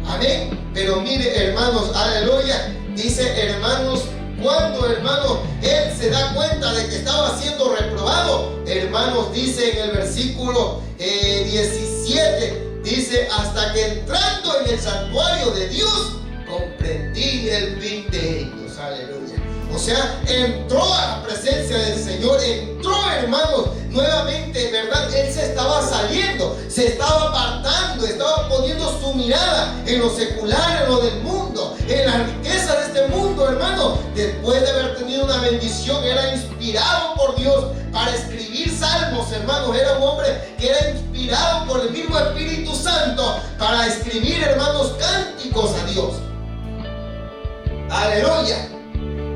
Amén. Pero mire, hermanos, aleluya, dice, hermanos, cuando, hermanos, él se da cuenta de que estaba siendo reprobado, hermanos, dice en el versículo 17, dice, hasta que entrando en el santuario de Dios, comprendí el fin de ellos. Aleluya. O sea, entró a la presencia del Señor, entró, hermanos, nuevamente, ¿verdad? Él se estaba saliendo, se estaba apartando, estaba poniendo su mirada en lo secular, en lo del mundo, en la riqueza de este mundo, hermano. Después de haber tenido una bendición, era inspirado por Dios para escribir salmos, hermanos. Era un hombre que era inspirado por el mismo Espíritu Santo para escribir, hermanos, cánticos a Dios. Aleluya.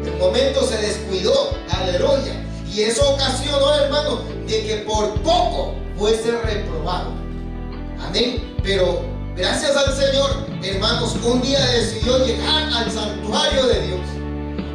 El momento se descuidó, aleluya, y eso ocasionó, hermano, de que por poco fuese reprobado. Amén. Pero gracias al Señor, hermanos, un día decidió llegar al santuario de Dios.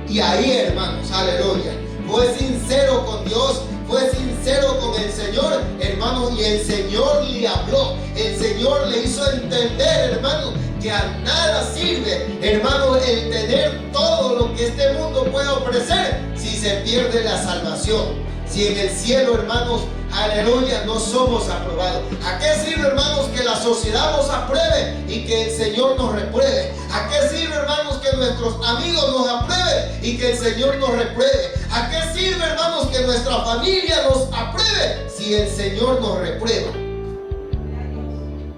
Y ahí, hermanos, aleluya, fue sincero con Dios, fue sincero con el Señor, hermanos, y el Señor le habló. El Señor le hizo entender, hermanos, que a nada sirve, hermano, el tener todo lo que este mundo puede ofrecer si se pierde la salvación. Si en el cielo, hermanos, aleluya, no somos aprobados. ¿A qué sirve, hermanos, que la sociedad nos apruebe y que el Señor nos repruebe? ¿A qué sirve, hermanos, que nuestros amigos nos aprueben y que el Señor nos repruebe? ¿A qué sirve, hermanos, que nuestra familia nos apruebe si el Señor nos reprueba?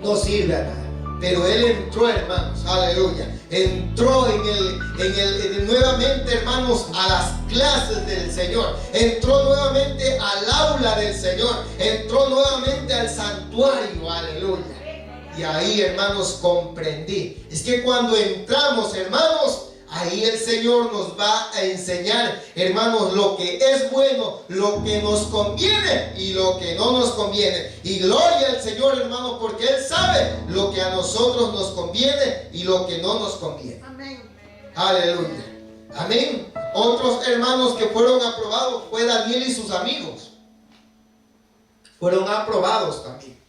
No sirve a nada. Pero él entró, hermanos, aleluya, entró nuevamente, hermanos, a las clases del Señor, entró nuevamente al aula del Señor, entró nuevamente al santuario, aleluya. Y ahí, hermanos, comprendí. Es que cuando entramos, hermanos, ahí el Señor nos va a enseñar, hermanos, lo que es bueno, lo que nos conviene y lo que no nos conviene. Y gloria al Señor, hermanos, porque Él sabe lo que a nosotros nos conviene y lo que no nos conviene. Amén. Aleluya. Amén. Otros hermanos que fueron aprobados fue Daniel y sus amigos. Fueron aprobados también.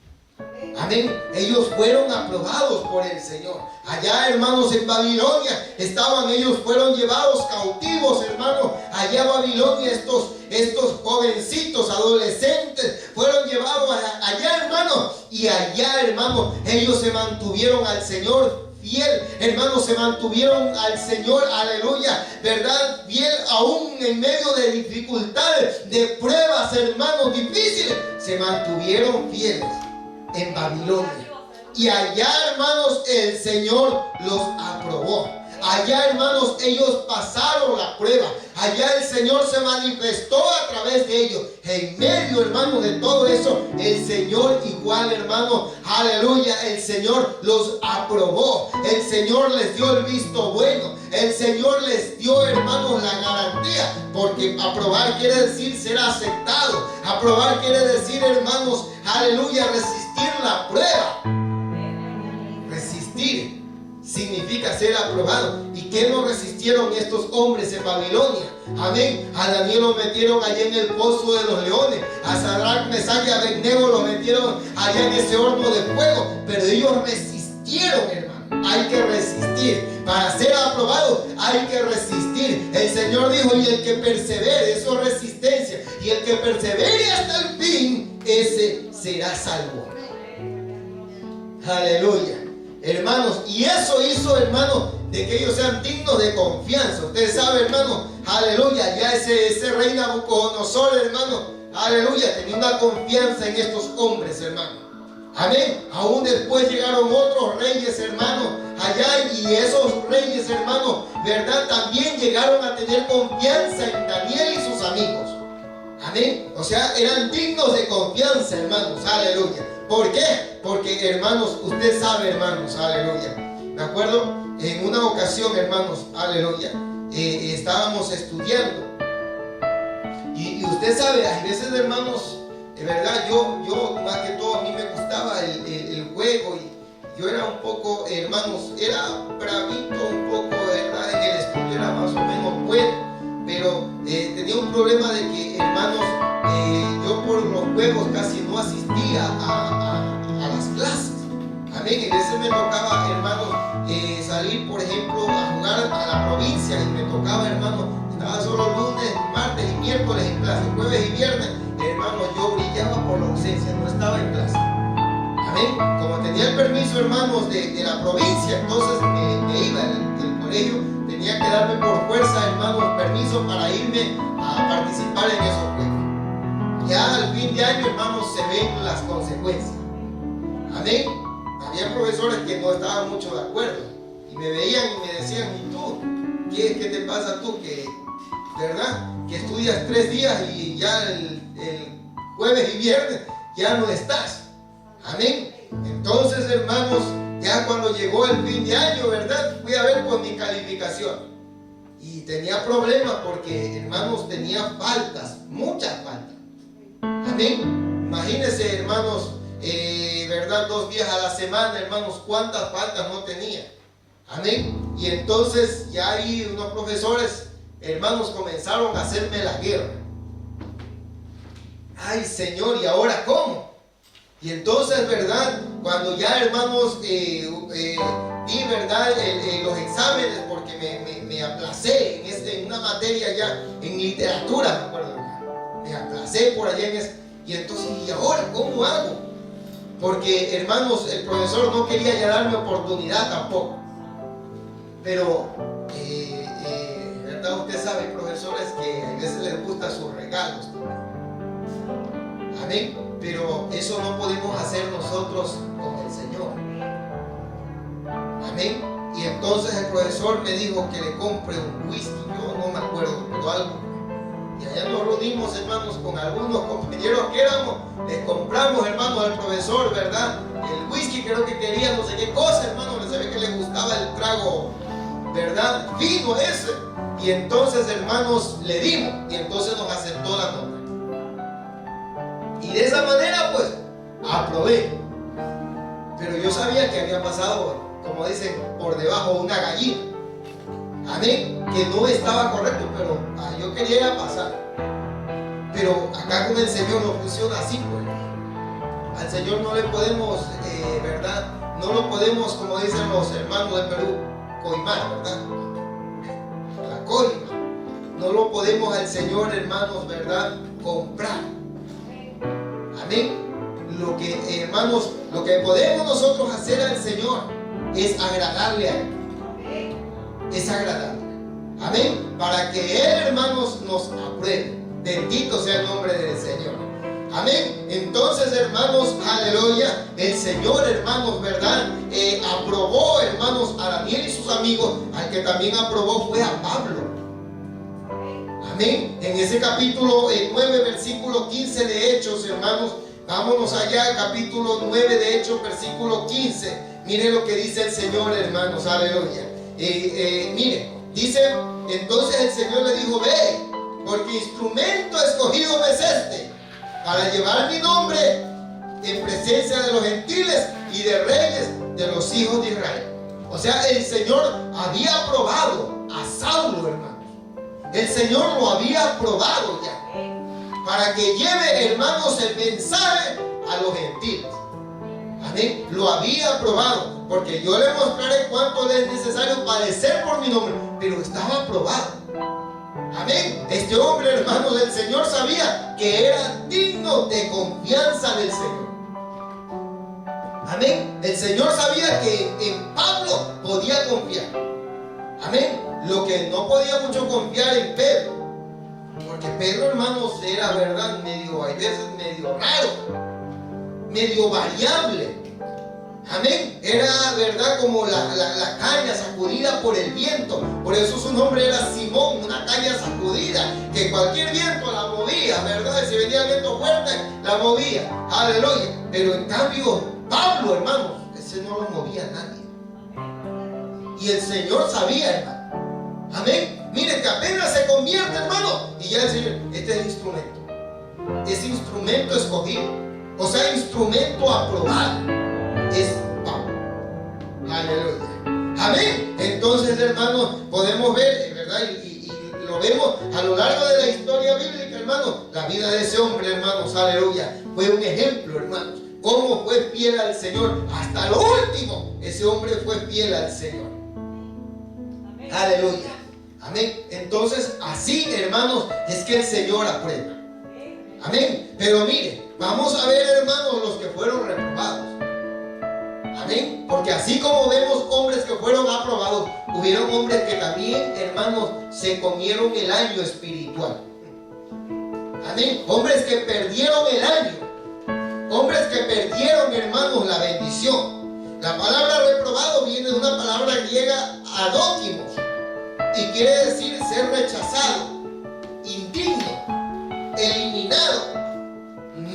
Amén. Ellos fueron aprobados por el Señor. Allá, hermanos, en Babilonia estaban, ellos fueron llevados cautivos, hermanos. Allá en Babilonia estos jovencitos, adolescentes, fueron llevados allá, hermanos. Y allá, hermanos, ellos se mantuvieron al Señor fiel, hermanos, se mantuvieron al Señor, aleluya, verdad, fiel aún en medio de dificultades, de pruebas, hermanos, difíciles, se mantuvieron fieles en Babilonia. Y allá, hermanos, el Señor los aprobó. Allá, hermanos, ellos pasaron la prueba. Allá el Señor se manifestó a través de ellos. En medio, hermanos, de todo eso, el Señor igual, hermanos, aleluya, el Señor los aprobó. El Señor les dio el visto bueno. El Señor les dio, hermanos, la garantía. Porque aprobar quiere decir ser aceptado. Aprobar quiere decir, hermanos, aleluya, resistir la prueba. Resistir significa ser aprobado. ¿Y qué no resistieron estos hombres en Babilonia? Amén. A Daniel lo metieron allá en el pozo de los leones. A Sadrach, Mesach y Abednego lo metieron allá en ese horno de fuego. Pero ellos resistieron, hermano. Hay que resistir. Para ser aprobado hay que resistir. El Señor dijo, y el que persevere, eso es resistencia. Y el que persevere hasta el fin, ese será salvo. Aleluya. Hermanos, y eso hizo, hermanos, de que ellos sean dignos de confianza. Ustedes saben, hermanos, aleluya, ya ese rey Nabucodonosor, hermano, aleluya, tenía una confianza en estos hombres, hermano. Amén. Aún después llegaron otros reyes, hermanos, allá, y esos reyes, hermanos, ¿verdad? También llegaron a tener confianza en Daniel y sus amigos. Amén. O sea, eran dignos de confianza, hermanos. Aleluya. ¿Por qué? Porque, hermanos, usted sabe, hermanos, aleluya. ¿De acuerdo? En una ocasión, hermanos, aleluya, estábamos estudiando. Y usted sabe, hay veces, hermanos, de verdad, yo más que todo, a mí me gustaba el juego, y yo era un poco, hermanos, era bravito un poco, ¿verdad? En el estudio era más o menos bueno, pero tenía un problema de que, hermanos, yo por los juegos casi no asistía a las clases. Amén. Y a veces me tocaba, hermanos, salir, por ejemplo, a jugar a la provincia, y me tocaba, hermanos, estaba solo lunes, martes y miércoles en clase, jueves y viernes, hermanos, yo brillaba por la ausencia, no estaba en clase. Amén. Como tenía el permiso, hermanos, de la provincia, entonces me iba del colegio, tenía que darme por fuerza, hermanos, permiso para irme a participar en esos juegos. Ya al fin de año, hermanos, se ven las consecuencias. Amén. Había profesores que no estaban mucho de acuerdo y me veían y me decían: ¿y tú? ¿Qué te pasa tú? Que, ¿verdad? Que estudias 3 días y ya el jueves y viernes ya no estás. Amén. Entonces, hermanos, ya cuando llegó el fin de año, ¿verdad? Fui a ver por mi calificación y tenía problemas porque, hermanos, tenía faltas, muchas faltas. Amén. Imagínense, hermanos, ¿verdad? 2 días a la semana, hermanos, cuántas faltas no tenía. Amén. Y entonces ya ahí unos profesores, hermanos, comenzaron a hacerme la guerra. Ay, Señor, ¿y ahora cómo? Y entonces, ¿verdad? Cuando ya, hermanos, di, ¿verdad? Los exámenes, porque me aplacé en una materia ya, en literatura, me acuerdo, me aplacé por allá en eso. Y entonces, ¿y ahora cómo hago? Porque, hermanos, el profesor no quería ya darme oportunidad tampoco. Pero, ¿verdad? Usted sabe, profesores, que a veces les gustan sus regalos también. Amén. Pero eso no podemos hacer nosotros con el Señor. Amén. Y entonces el profesor me dijo que le compre un whisky. Yo no me acuerdo, pero algo. Y allá nos reunimos, hermanos, con algunos compañeros que éramos. Les compramos, hermanos, al profesor, ¿verdad? El whisky, creo que quería no sé qué cosa, hermanos. Se ve que le gustaba el trago, ¿verdad? Vino ese. Y entonces, hermanos, le dimos. Y entonces nos aceptó la nota. Y de esa manera, pues, aprobé. Pero yo sabía que había pasado, como dicen, por debajo de una gallina. Amén. Que no estaba correcto, pero yo quería ir a pasar. Pero acá con el Señor no funciona así, pues. Al Señor no le podemos, ¿verdad? No lo podemos, como dicen los hermanos de Perú, coimar, ¿verdad? La coima. No lo podemos al Señor, hermanos, ¿verdad? Comprar. Amén. Lo que, hermanos, lo que podemos nosotros hacer al Señor es agradarle a Él. Es agradarle. Amén. Para que Él, hermanos, nos apruebe. Bendito sea el nombre del Señor. Amén. Entonces, hermanos, aleluya, el Señor, hermanos, ¿verdad? Aprobó, hermanos, a Daniel y sus amigos. Al que también aprobó fue a Pablo. Amén. En ese capítulo 9, versículo 15 de Hechos, hermanos, vámonos allá, capítulo 9 de Hechos, versículo 15. Mire lo que dice el Señor, hermanos, aleluya. Mire, dice, entonces el Señor le dijo: ve, porque instrumento escogido me es este, para llevar mi nombre en presencia de los gentiles y de reyes de los hijos de Israel. O sea, el Señor había aprobado a Saulo, hermanos. El Señor lo había aprobado ya, para que lleve, hermanos, el mensaje a los gentiles. Amén. Lo había aprobado, porque yo le mostraré cuánto le es necesario padecer por mi nombre, pero estaba aprobado. Amén. Este hombre, hermanos, del Señor sabía que era digno de confianza del Señor. Amén. El Señor sabía que en Pablo podía confiar. Amén. Lo que no podía mucho confiar en Pedro, porque Pedro, hermanos, era, verdad, medio, hay veces medio raro, medio variable. Amén. Era, verdad, como la caña sacudida por el viento. Por eso su nombre era Simón, una caña sacudida, que cualquier viento la movía, verdad. Si venía el viento fuerte, la movía. Aleluya. Pero en cambio, Pablo, hermanos, ese no lo movía nadie. Y el Señor sabía, hermano. Amén. Mire que apenas se convierte, hermano, y ya el Señor, este es el instrumento. Ese instrumento escogido, o sea, instrumento aprobado, es Pablo. Aleluya. Amén. Entonces, hermanos, podemos ver, ¿verdad? Y lo vemos a lo largo de la historia bíblica, hermanos. La vida de ese hombre, hermanos, aleluya, fue un ejemplo, hermanos. Cómo fue fiel al Señor hasta lo último. Ese hombre fue fiel al Señor. Amén. Aleluya. Amén. Entonces, así, hermanos, es que el Señor aprueba. Amén. Pero mire, vamos a ver, hermanos, los que fueron reprobados. Amén. Porque así como vemos hombres que fueron aprobados, hubieron hombres que también, hermanos, se comieron el año espiritual. Amén. Hombres que perdieron el año. Hombres que perdieron, hermanos, la bendición. La palabra reprobado viene de una palabra griega adótimos, y quiere decir ser rechazado, indigno, eliminado,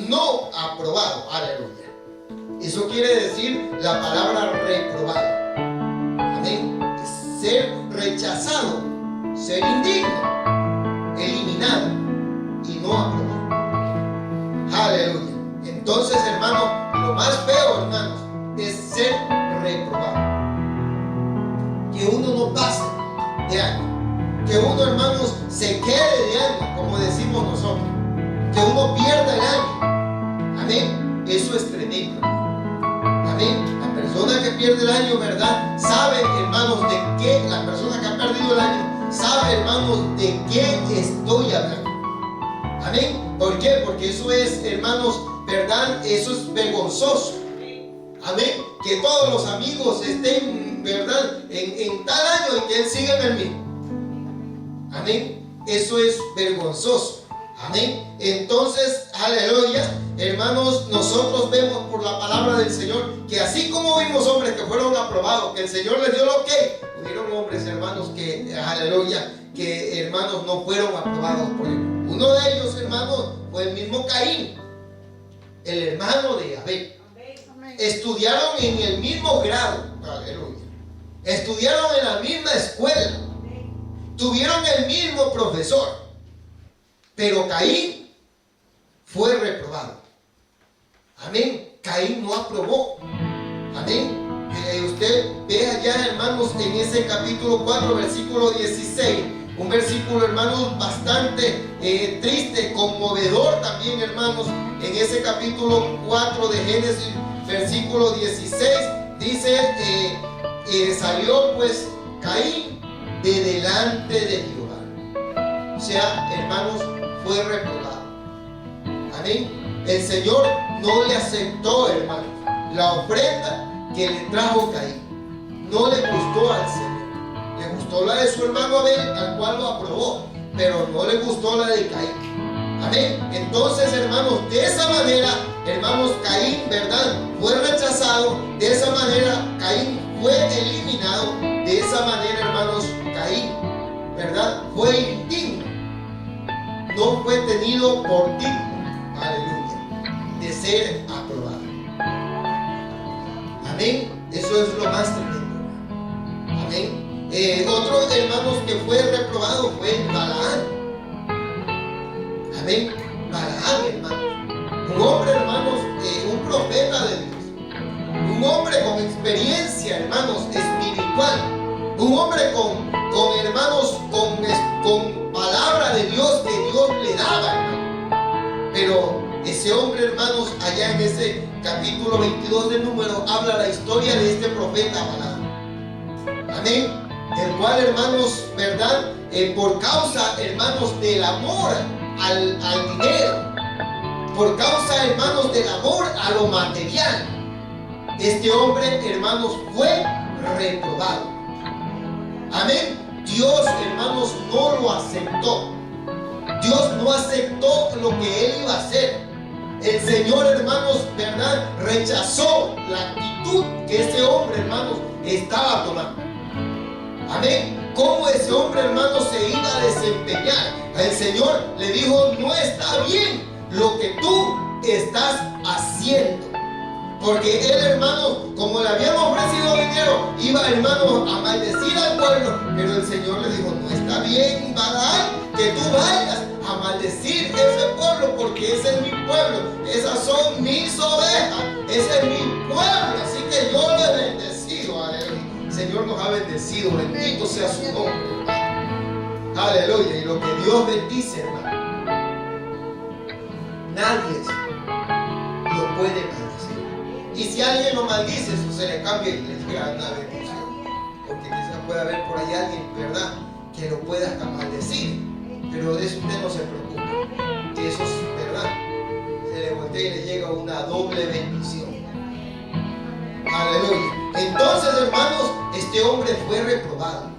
no aprobado. Aleluya. Eso quiere decir la palabra reprobado. Amén. Ser rechazado, ser indigno, eliminado y no aprobado. Aleluya. Entonces, hermanos, lo más feo, hermanos, es ser reprobado. Que uno no pase de año. Que uno, hermanos, se quede de año, como decimos nosotros. Que uno pierda el año. Amén. Eso es tremendo. Amén. La persona que pierde el año, ¿verdad? Sabe, hermanos, de qué, la persona que ha perdido el año, sabe, hermanos, de qué estoy hablando. Amén. ¿Por qué? Porque eso es, hermanos, ¿verdad? Eso es vergonzoso. Amén. Que todos los amigos estén, ¿verdad?, en tal año y que él siga en el mismo. Amén. Eso es vergonzoso. Amén. Entonces, aleluya, hermanos, nosotros vemos por la palabra del Señor que así como vimos hombres que fueron aprobados, que el Señor les dio lo que, hubieron hombres, hermanos, que, aleluya, que, hermanos, no fueron aprobados por él. Uno de ellos, hermanos, fue el mismo Caín, el hermano de Abel. Estudiaron en el mismo grado, aleluya. Estudiaron en la misma escuela. Tuvieron el mismo profesor. Pero Caín fue reprobado. Amén. Caín no aprobó. Amén. Usted ve allá, hermanos, en ese capítulo 4, versículo 16. Un versículo, hermanos, bastante triste, conmovedor también, hermanos. En ese capítulo 4 de Génesis, versículo 16, dice, salió pues Caín de delante de Jehová. O sea, hermanos, fue reprobado. Amén. El Señor no le aceptó, hermanos, la ofrenda que le trajo Caín. No le gustó al Señor. Le gustó la de su hermano Abel, al cual lo aprobó, pero no le gustó la de Caín. Amén. Entonces, hermanos, de esa manera, hermanos, Caín, ¿verdad?, fue rechazado. De esa manera, Caín fue eliminado. De esa manera, hermanos, Caín, ¿verdad?, fue indigno. No fue tenido por digno, aleluya, de ser aprobado. Amén. Eso es lo más tremendo. Amén. Otro, hermanos, que fue reprobado fue Balaam. Amén. Balaam, hermanos. Un hombre, hermanos, un profeta de Dios. Un hombre con experiencia, hermanos, espiritual. Un hombre con hermanos, con palabra de Dios que Dios le daba, hermano. Pero ese hombre, hermanos, allá en ese capítulo 22 de Números, habla la historia de este profeta Balaam. Amén. El cual, hermanos, ¿verdad?, por causa, hermanos, del amor al dinero, por causa, hermanos, del amor a lo material, este hombre, hermanos, fue reprobado. Amén. Dios, hermanos, no lo aceptó. Dios no aceptó lo que él iba a hacer. El Señor, hermanos, ¿verdad?, rechazó la actitud que ese hombre, hermanos, estaba tomando. Amén. Cómo ese hombre, hermanos, se iba a desempeñar. El Señor le dijo: no está bien lo que tú estás haciendo. Porque él, hermanos, como le habían ofrecido dinero, iba, hermanos, a maldecir al pueblo. Pero el Señor le dijo: no está bien, Balaam, que tú vayas a maldecir ese pueblo, porque ese es mi pueblo, esas son mis ovejas, ese es mi pueblo. Así que yo le he bendecido a él. El Señor nos ha bendecido, bendito sea su nombre. Aleluya. Y lo que Dios bendice, hermano, nadie lo puede maldecir. Y si alguien lo maldice, eso se le cambia y le llega una bendición. Porque quizás pueda haber por ahí alguien, ¿verdad?, que lo pueda hasta maldecir. Pero de eso usted no se preocupe, que eso es verdad. Se le voltea y le llega una doble bendición. Aleluya. Entonces, hermanos, este hombre fue reprobado.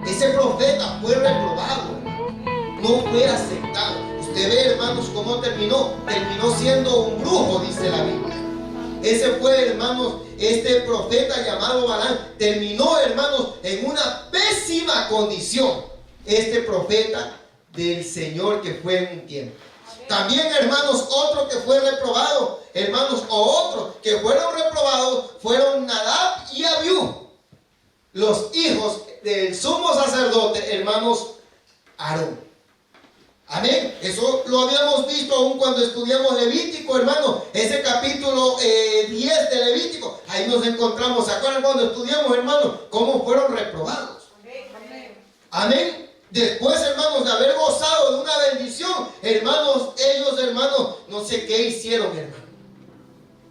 Ese profeta fue reprobado, hermano. No fue aceptado. Usted ve, hermanos, cómo terminó. Terminó siendo un brujo, dice la Biblia. Ese fue, hermanos, este profeta llamado Balaam. Terminó, hermanos, en una pésima condición. Este profeta del Señor que fue en un tiempo. También, hermanos, otro que fue reprobado, hermanos, o otros que fueron reprobados fueron Nadab y Abiú, los hijos del sumo sacerdote, hermanos, Aarón. Amén. Eso lo habíamos visto aún cuando estudiamos Levítico, hermano. Ese capítulo 10 de Levítico. Ahí nos encontramos. ¿Se acuerdan cuando estudiamos, hermano, cómo fueron reprobados? Amén. Después, hermanos, de haber gozado de una bendición, hermanos, ellos, hermanos, no sé qué hicieron, hermano.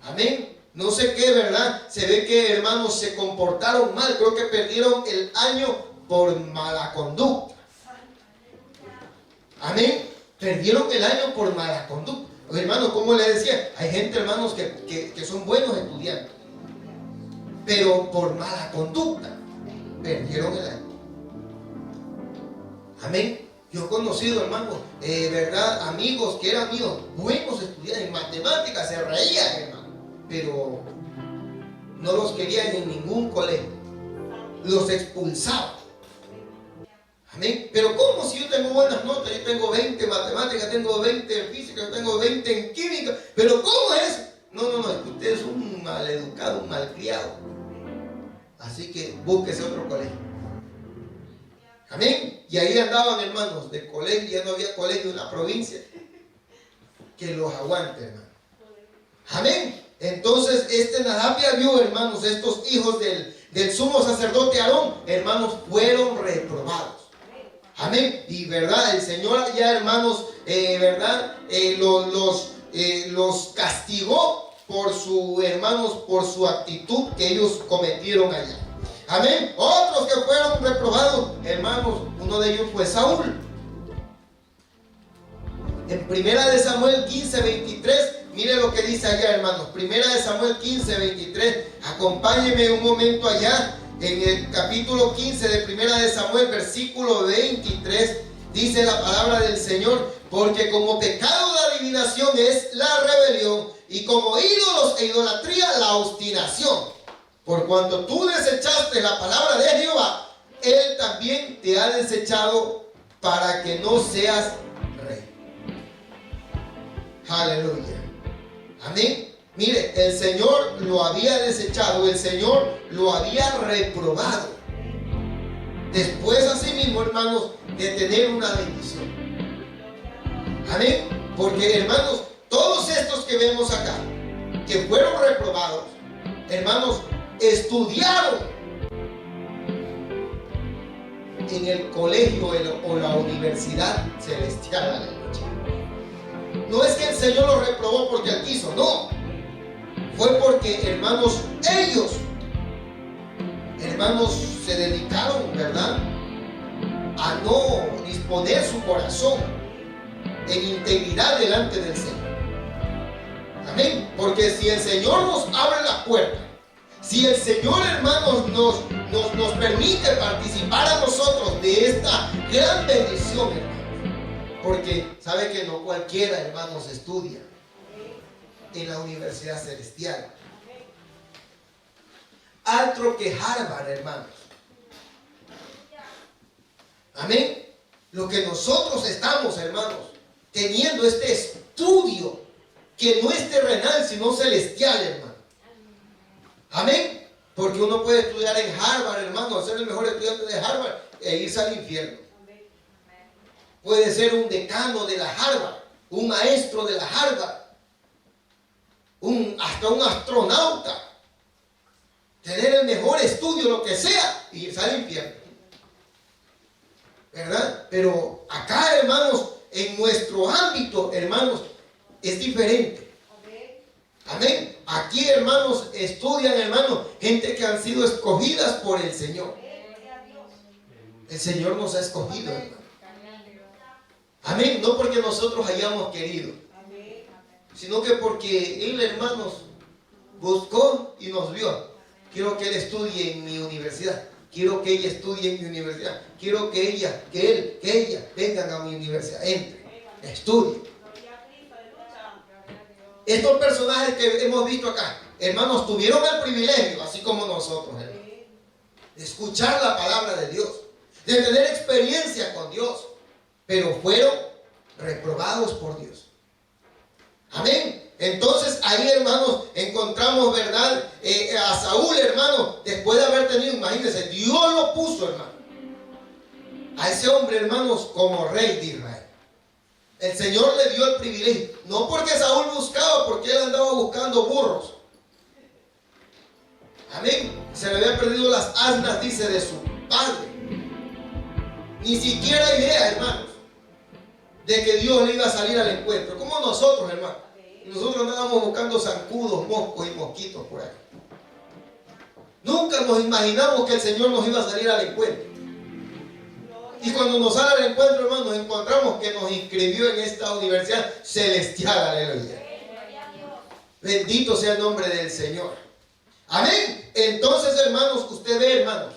Amén. No sé qué, ¿verdad? Se ve que, hermanos, se comportaron mal. Creo que perdieron el año por mala conducta. Amén. Perdieron el año por mala conducta. Hermanos, como les decía, hay gente, hermanos, que son buenos estudiantes, pero por mala conducta perdieron el año. Amén. Yo he conocido, hermanos, verdad, amigos que eran míos, buenos estudiantes en matemáticas, se reían, hermano, pero no los querían en ningún colegio, los expulsaban. Amén. Pero ¿cómo? Si yo tengo buenas notas, yo tengo 20 en matemáticas, tengo 20 en física, yo tengo 20 en química, pero ¿cómo es? No, es que usted es un maleducado, un malcriado. Así que búsquese otro colegio. Amén. Y ahí andaban, hermanos, de colegio. Ya no había colegio en la provincia que los aguante, hermano. Amén. Entonces, Nadab y Abiú, hermanos, estos hijos del sumo sacerdote Aarón, hermanos, fueron reprobados. Amén. Y verdad, el Señor ya, hermanos, verdad, los castigó por su actitud que ellos cometieron allá. Amén. Otros que fueron reprobados, hermanos, uno de ellos fue Saúl. En 1 Samuel 15:23, mire lo que dice allá, hermanos. 1 Samuel 15:23, acompáñeme un momento allá. En el capítulo 15 de 1 Samuel, versículo 23, dice la palabra del Señor: porque como pecado de adivinación es la rebelión, y como ídolos e idolatría la obstinación. Por cuanto tú desechaste la palabra de Jehová, Él también te ha desechado para que no seas rey. Aleluya. Amén. Mire, el Señor lo había desechado, el Señor lo había reprobado. Después, asimismo, hermanos, de tener una bendición. Amén. Porque, hermanos, todos estos que vemos acá, que fueron reprobados, hermanos, estudiaron en el colegio o la universidad celestial. No es que el Señor los reprobó porque Él quiso, no. Fue porque, hermanos, ellos, hermanos, se dedicaron, ¿verdad?, a no disponer su corazón en integridad delante del Señor. Amén. Porque si el Señor nos abre la puerta, si el Señor, hermanos, nos permite participar a nosotros de esta gran bendición, hermanos, porque sabe que no cualquiera, hermanos, estudia. en la Universidad Celestial. Otro que Harvard, hermanos. Amén. Lo que nosotros estamos, hermanos, teniendo este estudio que no es terrenal, sino celestial, hermano. Amén. Porque uno puede estudiar en Harvard, hermano, ser el mejor estudiante de Harvard e irse al infierno. Puede ser un decano de la Harvard, un maestro de la Harvard, hasta un astronauta. Tener el mejor estudio, lo que sea, y irse al infierno. ¿Verdad? Pero acá, hermanos, en nuestro ámbito, hermanos, es diferente. Amén. Aquí, hermanos, estudian, hermanos, gente que han sido escogidas por el Señor. El Señor nos ha escogido, hermano. Amén. No porque nosotros hayamos querido, sino que porque Él, hermanos, buscó y nos vio. Quiero que él estudie en mi universidad. Quiero que ella estudie en mi universidad. Quiero que ella, que él, que ella vengan a mi universidad. Entre, estudien. Estos personajes que hemos visto acá, hermanos, tuvieron el privilegio, así como nosotros, hermanos, de escuchar la palabra de Dios, de tener experiencia con Dios, pero fueron reprobados por Dios. Amén. Entonces ahí, hermanos, encontramos, ¿verdad? A Saúl, hermano, después de haber tenido, imagínense, Dios lo puso, hermano, a ese hombre, hermanos, como rey de Israel. El Señor le dio el privilegio, no porque Saúl buscaba, porque él andaba buscando burros. Amén. Se le había perdido las asnas, dice, de su padre. Ni siquiera idea, hermanos, de que Dios le iba a salir al encuentro, como nosotros, hermanos. Nosotros andábamos buscando zancudos, moscos y mosquitos por ahí. Nunca nos imaginamos que el Señor nos iba a salir al encuentro. Y cuando nos sale al encuentro, hermanos, nos encontramos que nos inscribió en esta universidad celestial. Aleluya. Bendito sea el nombre del Señor. Amén. Entonces, hermanos, usted ve, hermanos,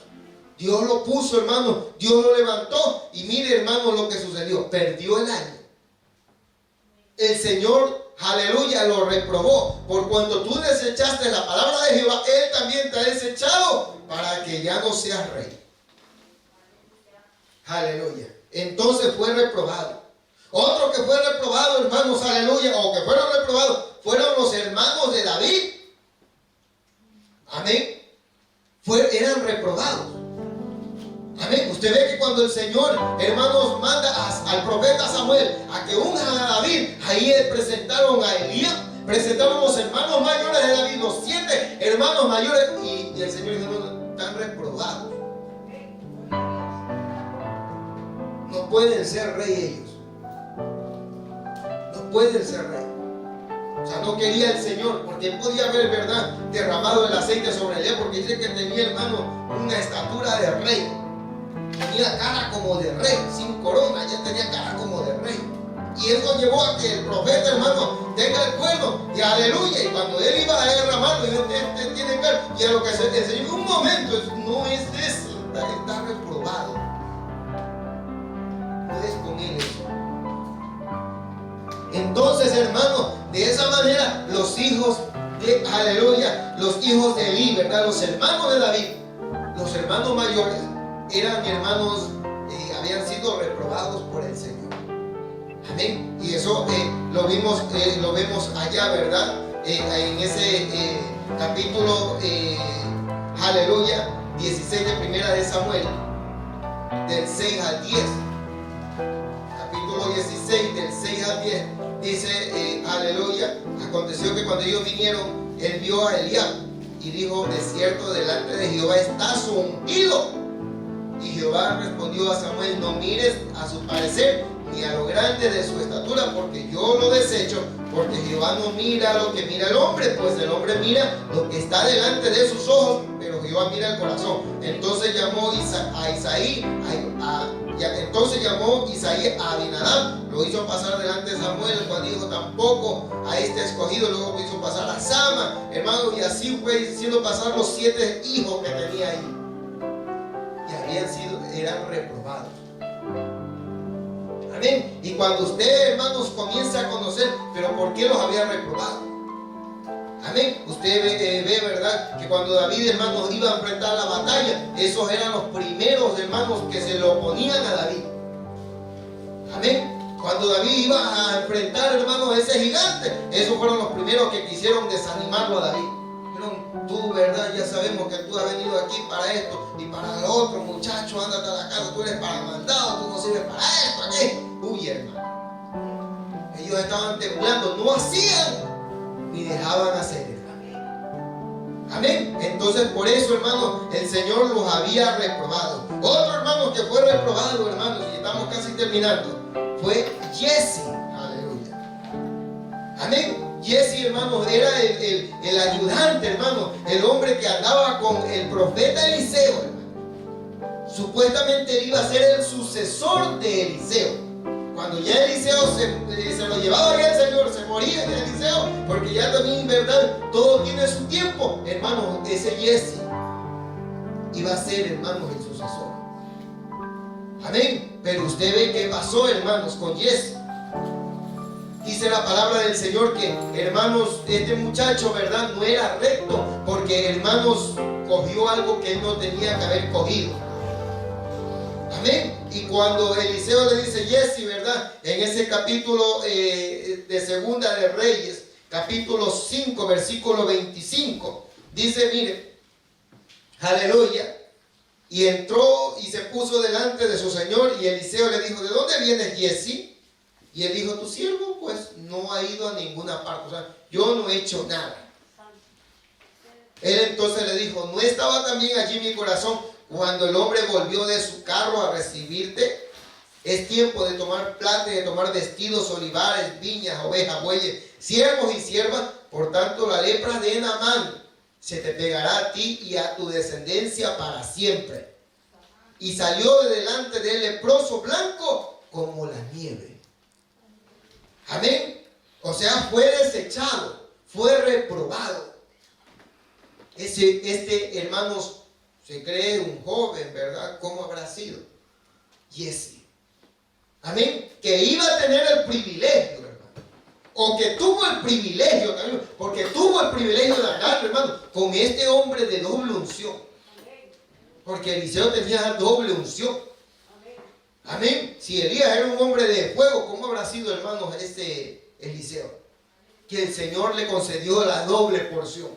Dios lo puso, hermanos, Dios lo levantó. Y mire, hermanos, lo que sucedió. Perdió el año. El Señor, aleluya, lo reprobó. Por cuanto tú desechaste la palabra de Jehová, Él también te ha desechado para que ya no seas rey. Aleluya. Entonces fue reprobado. Otro que fue reprobado, hermanos, aleluya, o que fueron reprobados, fueron los hermanos de David. Amén. Eran reprobados. Amén. Usted ve que cuando el Señor, hermanos, manda al profeta Samuel a que unja a David, ahí presentaron a Elías, presentaron los hermanos mayores de David, los 7 hermanos mayores, y el Señor dijo: no, están reprobados. No pueden ser rey ellos. No pueden ser rey. O sea, no quería el Señor, porque podía haber, ¿verdad?, derramado el aceite sobre él, porque dice que tenía, hermano, una estatura de rey. Tenía cara como de rey, sin corona, ya tenía cara como de rey. Y eso llevó a que el profeta, hermano, tenga el cuerno, y aleluya. Y cuando él iba a derramarlo, dijo: este tiene cara. Y a lo que se enseñó un momento, no es eso, está reprobado. No es con él eso. Entonces, hermano, de esa manera, los hijos de, aleluya, los hijos de Elí, ¿verdad?, los hermanos de David, los hermanos mayores, eran hermanos, habían sido reprobados por el Señor. Amén. Y eso lo vemos allá, ¿verdad? En ese capítulo, aleluya, 16 de primera de Samuel, del 6 al 10. Capítulo 16, del 6 al 10, dice, aleluya: aconteció que cuando ellos vinieron, él vio a Eliab y dijo: de cierto, delante de Jehová está su ungido. Y Jehová respondió a Samuel: no mires a su parecer ni a lo grande de su estatura, porque yo lo desecho, porque Jehová no mira lo que mira el hombre, pues el hombre mira lo que está delante de sus ojos, pero Jehová mira el corazón. Entonces llamó Isaí a Abinadab, lo hizo pasar delante de Samuel, el cual dijo: tampoco a este escogido. Luego lo hizo pasar a Sama, hermano, y así fue haciendo pasar los 7 hijos que tenía ahí. Eran reprobados. Amén. Y cuando usted, hermanos, comienza a conocer, pero ¿por qué los había reprobado? Amén. Usted ve, ¿verdad? Que cuando David, hermanos, iba a enfrentar la batalla, esos eran los primeros, hermanos, que se le oponían a David. Amén. Cuando David iba a enfrentar, hermanos, a ese gigante, esos fueron los primeros que quisieron desanimarlo a David. Pero tú, ¿verdad? Ya sabemos que tú has venido aquí para esto y para lo otro, muchacho, ándate a la casa, tú eres para mandado, tú no sirves para esto, aquí. Uy, hermano. Ellos estaban temblando, no hacían ni dejaban hacer. Amén. Entonces, por eso, hermanos, el Señor los había reprobado. Otro hermano que fue reprobado, hermanos, y estamos casi terminando, fue Jesse. Aleluya. Amén. Jesse, hermanos, era el ayudante, hermano, el hombre que andaba con el profeta Eliseo, hermano. Supuestamente él iba a ser el sucesor de Eliseo. Cuando ya Eliseo se lo llevaba ya el Señor, se moría en Eliseo, porque ya también, ¿verdad? Todo tiene su tiempo. Hermano, ese Jesse iba a ser, hermanos, el sucesor. Amén. Pero usted ve qué pasó, hermanos, con Jesse. Dice la palabra del Señor que, hermanos, este muchacho, ¿verdad? No era recto, porque, hermanos, cogió algo que él no tenía que haber cogido. Amén. Y cuando Eliseo le dice Jesse, ¿verdad? En ese capítulo de Segunda de Reyes, capítulo 5, versículo 25, dice, mire, aleluya, y entró y se puso delante de su señor, y Eliseo le dijo, ¿de dónde vienes, Jesse? Y él dijo, tu siervo pues no ha ido a ninguna parte, o sea, yo no he hecho nada. Él entonces le dijo, ¿no estaba también allí mi corazón cuando el hombre volvió de su carro a recibirte? Es tiempo de tomar plata y de tomar vestidos, olivares, viñas, ovejas, bueyes, siervos y siervas. Por tanto, la lepra de Naamán se te pegará a ti y a tu descendencia para siempre. Y salió de delante del leproso blanco como la nieve. Amén. O sea, fue desechado, fue reprobado. Hermanos, se cree un joven, ¿verdad? ¿Cómo habrá sido? Jesse. Amén. Que iba a tener el privilegio, hermano. O que tuvo el privilegio también. Porque tuvo el privilegio de andar, hermano, con este hombre de doble unción. Porque Eliseo tenía doble unción. Amén. Si Elías era un hombre de fuego, ¿cómo habrá sido, hermanos, este Eliseo? Que el Señor le concedió la doble porción.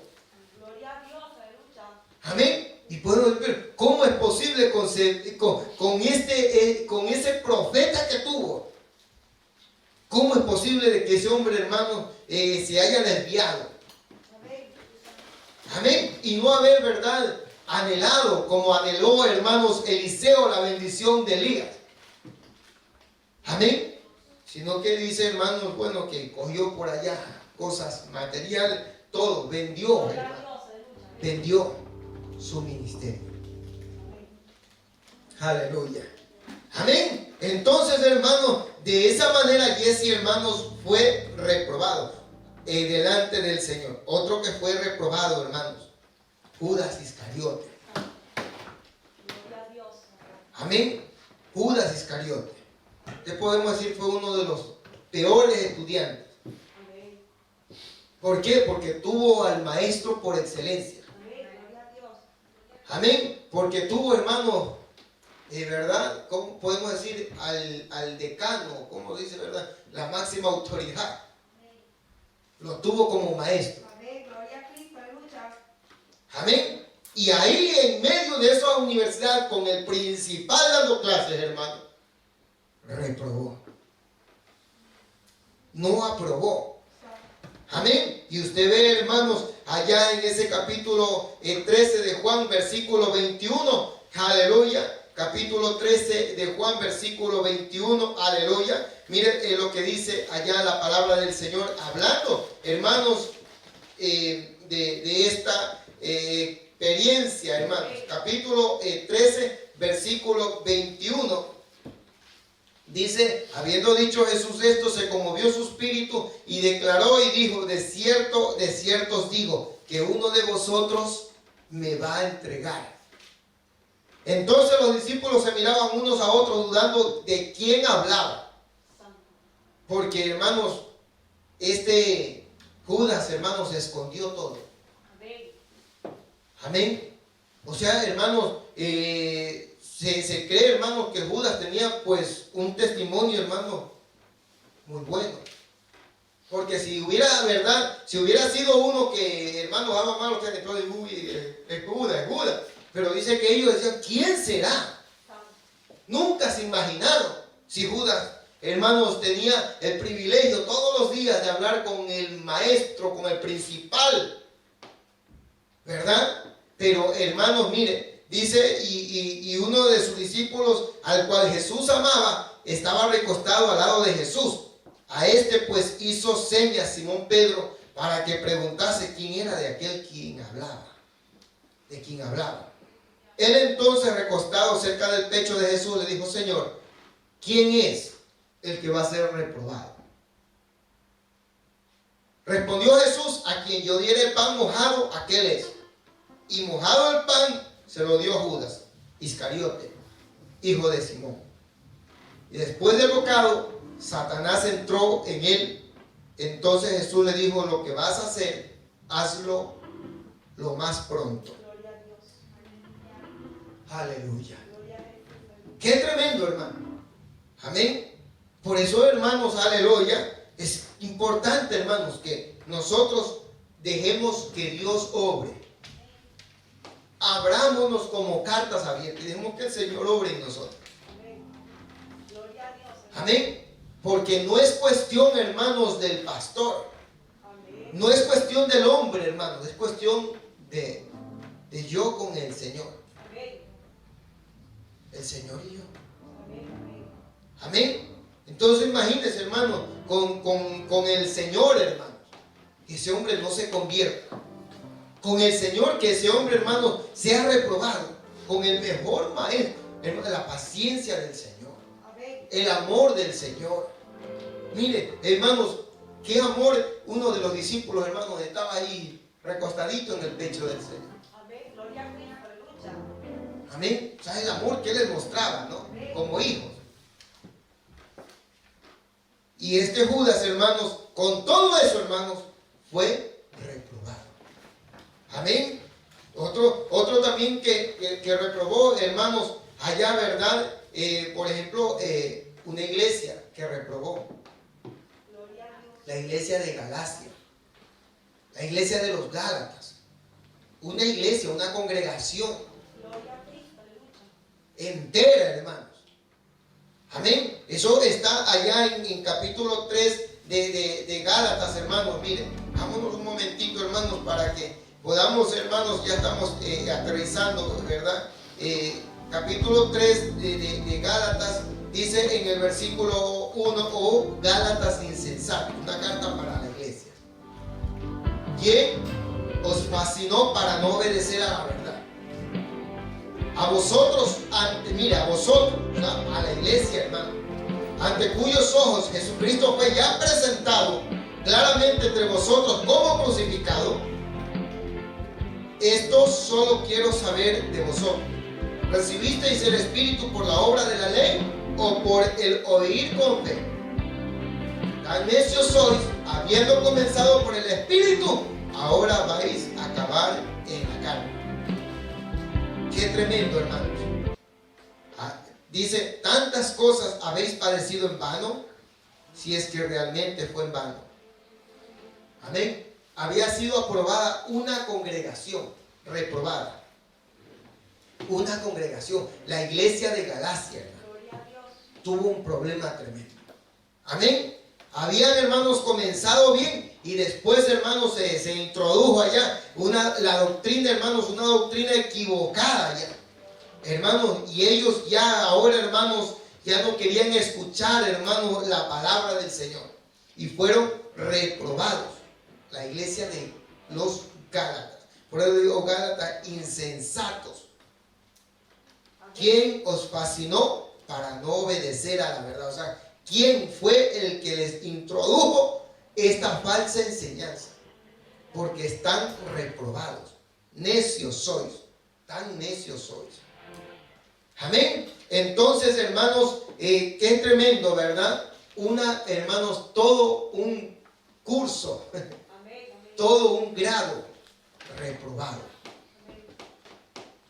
Gloria a Dios, aleluya. Amén. Y podemos ver cómo es posible con ese profeta que tuvo. ¿Cómo es posible de que ese hombre, hermano, se haya desviado? Amén. Y no haber, ¿verdad?, anhelado como anheló, hermanos, Eliseo la bendición de Elías. Amén. Sino que dice, hermanos, bueno, que cogió por allá cosas materiales, todo, vendió, hermano, vendió su ministerio. Aleluya. Amén. Entonces, hermanos, de esa manera Jesse, hermanos, fue reprobado delante del Señor. Otro que fue reprobado, hermanos, Judas Iscariote. Amén. Judas Iscariote. ¿Qué podemos decir? Fue uno de los peores estudiantes. ¿Por qué? Porque tuvo al maestro por excelencia. Amén. Porque tuvo, hermano, ¿verdad? ¿Cómo podemos decir? Al decano, ¿cómo dice, verdad? La máxima autoridad. Lo tuvo como maestro. Amén. Gloria a Cristo, aleluya. Amén. Y ahí en medio de esa universidad, con el principal dando clases, hermano, reprobó. No aprobó. Amén. Y usted ve, hermanos, allá en ese capítulo 13 de Juan, versículo 21. Aleluya. Capítulo 13 de Juan, versículo 21. Aleluya. Miren lo que dice allá la palabra del Señor, hablando, hermanos, de esta experiencia, hermanos. Capítulo 13, versículo 21. Dice, habiendo dicho Jesús esto, se conmovió su espíritu y declaró y dijo, de cierto os digo, que uno de vosotros me va a entregar. Entonces los discípulos se miraban unos a otros dudando de quién hablaba. Porque, hermanos, este Judas, hermanos, escondió todo. Amén. Amén. O sea, hermanos, se cree, hermanos, que Judas tenía pues un testimonio, hermano, muy bueno. Porque si hubiera, verdad, si hubiera sido uno que, hermano, daba mal, usted entró de Judas. Pero dice que ellos decían, ¿quién será? Nunca se imaginaron si Judas, hermanos, tenía el privilegio todos los días de hablar con el maestro, con el principal, ¿verdad? Pero, hermanos, mire, dice, y uno de sus discípulos, al cual Jesús amaba, estaba recostado al lado de Jesús. A este pues hizo señas Simón Pedro para que preguntase quién era de aquel quien hablaba. De quien hablaba. Él entonces, recostado cerca del pecho de Jesús, le dijo: Señor, ¿quién es el que va a ser reprobado? Respondió Jesús: a quien yo diere el pan mojado, aquel es. Y mojado el pan se lo dio a Judas Iscariote, hijo de Simón. Y después del bocado, Satanás entró en él. Entonces Jesús le dijo: lo que vas a hacer, hazlo lo más pronto. Gloria a Dios. Aleluya. Gloria a Jesús. Qué tremendo, hermano. Amén. Por eso, hermanos, aleluya, es importante, hermanos, que nosotros dejemos que Dios obre. Abrámonos como cartas abiertas y dejemos que el Señor obre en nosotros. Amén. Gloria a Dios. Amén. Porque no es cuestión, hermanos, del pastor. Amén. No es cuestión del hombre, hermanos. Es cuestión de yo con el Señor. Amén. El Señor y yo. Amén. Amén. Amén. Entonces imagínense, hermano, con el Señor, hermano, que ese hombre no se convierta. Con el Señor, que ese hombre, hermano, sea reprobado. Con el mejor maestro, hermano, la paciencia del Señor. Amén. El amor del Señor. Mire, hermanos, qué amor. Uno de los discípulos, hermanos, estaba ahí recostadito en el pecho del Señor. Amén. Gloria a Cristo. Aleluya. Amén. O sea, el amor que Él les mostraba, ¿no? Como hijos. Y este Judas, hermanos, con todo eso, hermanos, fue reprobado. Amén. Otro también que reprobó, hermanos, allá, ¿verdad? Por ejemplo, una iglesia que reprobó. Gloria a Dios. La iglesia de Galacia. La iglesia de los Gálatas. Una iglesia, una congregación Gloria a Cristo. Aleluya. entera, hermanos. Amén. Eso está allá en capítulo 3 de Gálatas, hermanos. Miren, vámonos un momentito, hermanos, para que podamos, hermanos, ya estamos aterrizando, ¿verdad? Capítulo 3 de Gálatas dice en el versículo 1: oh Gálatas insensatos, una carta para la iglesia. ¿Quién os fascinó para no obedecer a la verdad? A vosotros, a vosotros, a la iglesia, hermano, ante cuyos ojos Jesucristo fue ya presentado claramente entre vosotros como crucificado. Esto solo quiero saber de vosotros: ¿recibisteis el Espíritu por la obra de la ley o por el oír con fe? Tan necios sois, habiendo comenzado por el Espíritu, ahora vais a acabar en la carne. Qué tremendo, hermanos. Dice: tantas cosas habéis padecido en vano, si es que realmente fue en vano. Amén. Había sido aprobada una congregación, reprobada. Una congregación, la iglesia de Galacia, hermano, Gloria a Dios. tuvo un problema tremendo. Amén. Habían, hermanos, comenzado bien y después, hermanos, se introdujo allá la doctrina, hermanos, una doctrina equivocada allá, hermanos, y ellos ya ahora, hermanos, ya no querían escuchar, hermanos, la palabra del Señor y fueron reprobados. La iglesia de los Gálatas. Por eso digo Gálatas insensatos. ¿Quién os fascinó para no obedecer a la verdad? O sea, ¿quién fue el que les introdujo esta falsa enseñanza? Porque están reprobados. Necios sois. Tan necios sois. Amén. Entonces, hermanos, qué tremendo, ¿verdad? Hermanos, todo un curso. Amén. todo un grado reprobado.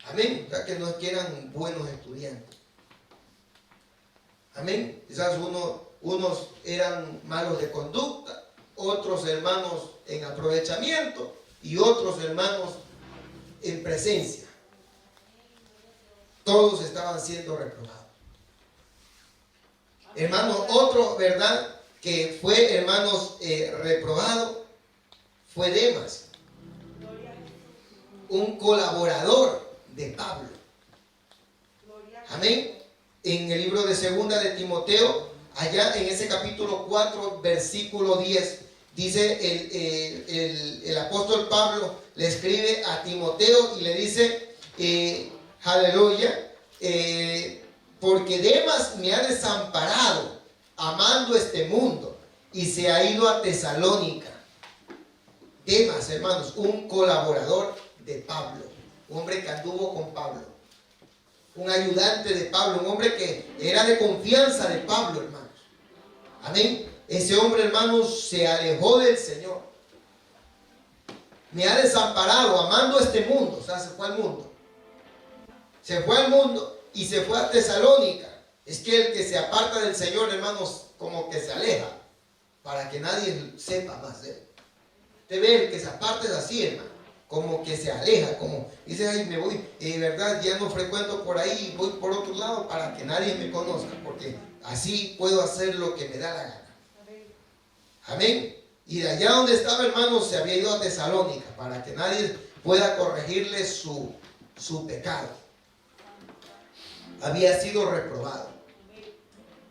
Amén. O sea, que no es que eran buenos estudiantes. Amén. Quizás unos eran malos de conducta, otros hermanos en aprovechamiento y otros hermanos en presencia. Todos estaban siendo reprobados. Hermanos, otro, ¿verdad?, que fue, hermanos, reprobado, fue Demas, un colaborador de Pablo. Amén. En el libro de Segunda de Timoteo, allá en ese capítulo 4, versículo 10, dice el apóstol Pablo, le escribe a Timoteo y le dice, aleluya, porque Demas me ha desamparado amando este mundo y se ha ido a Tesalónica. Demas, hermanos, un colaborador de Pablo, un hombre que anduvo con Pablo, un ayudante de Pablo, un hombre que era de confianza de Pablo, hermanos. Amén. Ese hombre, hermanos, se alejó del Señor. Me ha desamparado amando este mundo. O sea, se fue al mundo. Se fue al mundo y se fue a Tesalónica. Es que el que se aparta del Señor, hermanos, como que se aleja, para que nadie sepa más de él. Usted ve el que se aparta es así, hermano, como que se aleja, como dice, ay, me voy, verdad, ya no frecuento por ahí, voy por otro lado para que nadie me conozca, porque así puedo hacer lo que me da la gana. Amén. Y de allá donde estaba, hermanos, se había ido a Tesalónica para que nadie pueda corregirle su pecado. Había sido reprobado,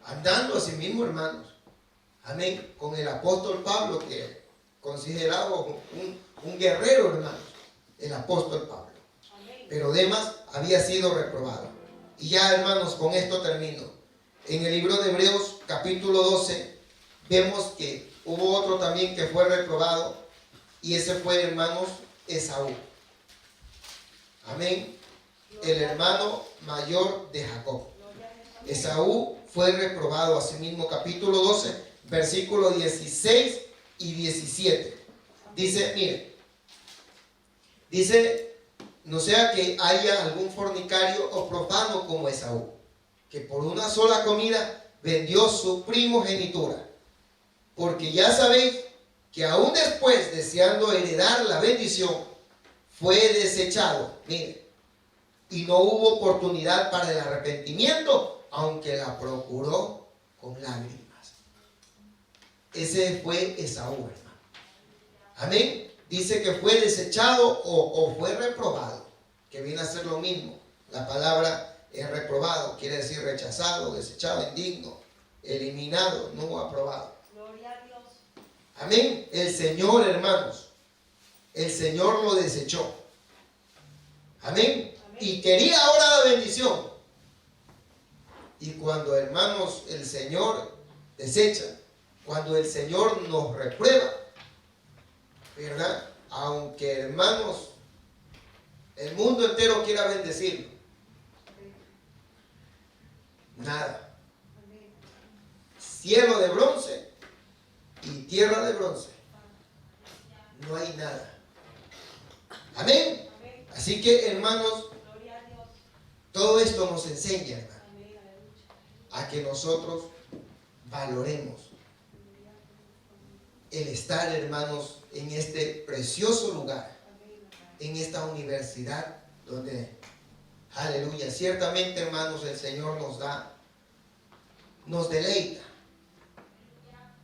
andando a sí mismo, hermanos. Amén. Con el apóstol Pablo, que consideraba un guerrero, hermanos, el apóstol Pablo. Pero Demas había sido reprobado. Y ya, hermanos, con esto termino. En el libro de Hebreos, capítulo 12, vemos que hubo otro también que fue reprobado, y ese fue, hermanos, Esaú. Amén. El hermano mayor de Jacob. Esaú fue reprobado, asimismo, capítulo 12, versículos 16 y 17. Dice, mire, dice, no sea que haya algún fornicario o profano como Esaú, que por una sola comida vendió su primogenitura. Porque ya sabéis que aún después, deseando heredar la bendición, fue desechado, mire, y no hubo oportunidad para el arrepentimiento, aunque la procuró con lágrimas. Ese fue Esaú, hermano. Amén. Dice que fue desechado o fue reprobado, que viene a ser lo mismo. La palabra es reprobado, quiere decir rechazado, desechado, indigno, eliminado, no aprobado. Gloria a Dios. Amén. El Señor, hermanos, el Señor lo desechó. Amén. Y quería ahora la bendición. Y cuando, hermanos, el Señor desecha, cuando el Señor nos reprueba, ¿verdad? Aunque, hermanos, el mundo entero quiera bendecirlo, nada. Cielo de bronce y tierra de bronce, no hay nada. Amén. Así que, hermanos, todo esto nos enseña, hermano, a que nosotros valoremos el estar, hermanos, en este precioso lugar, en esta universidad donde, aleluya, ciertamente, hermanos, el Señor nos deleita.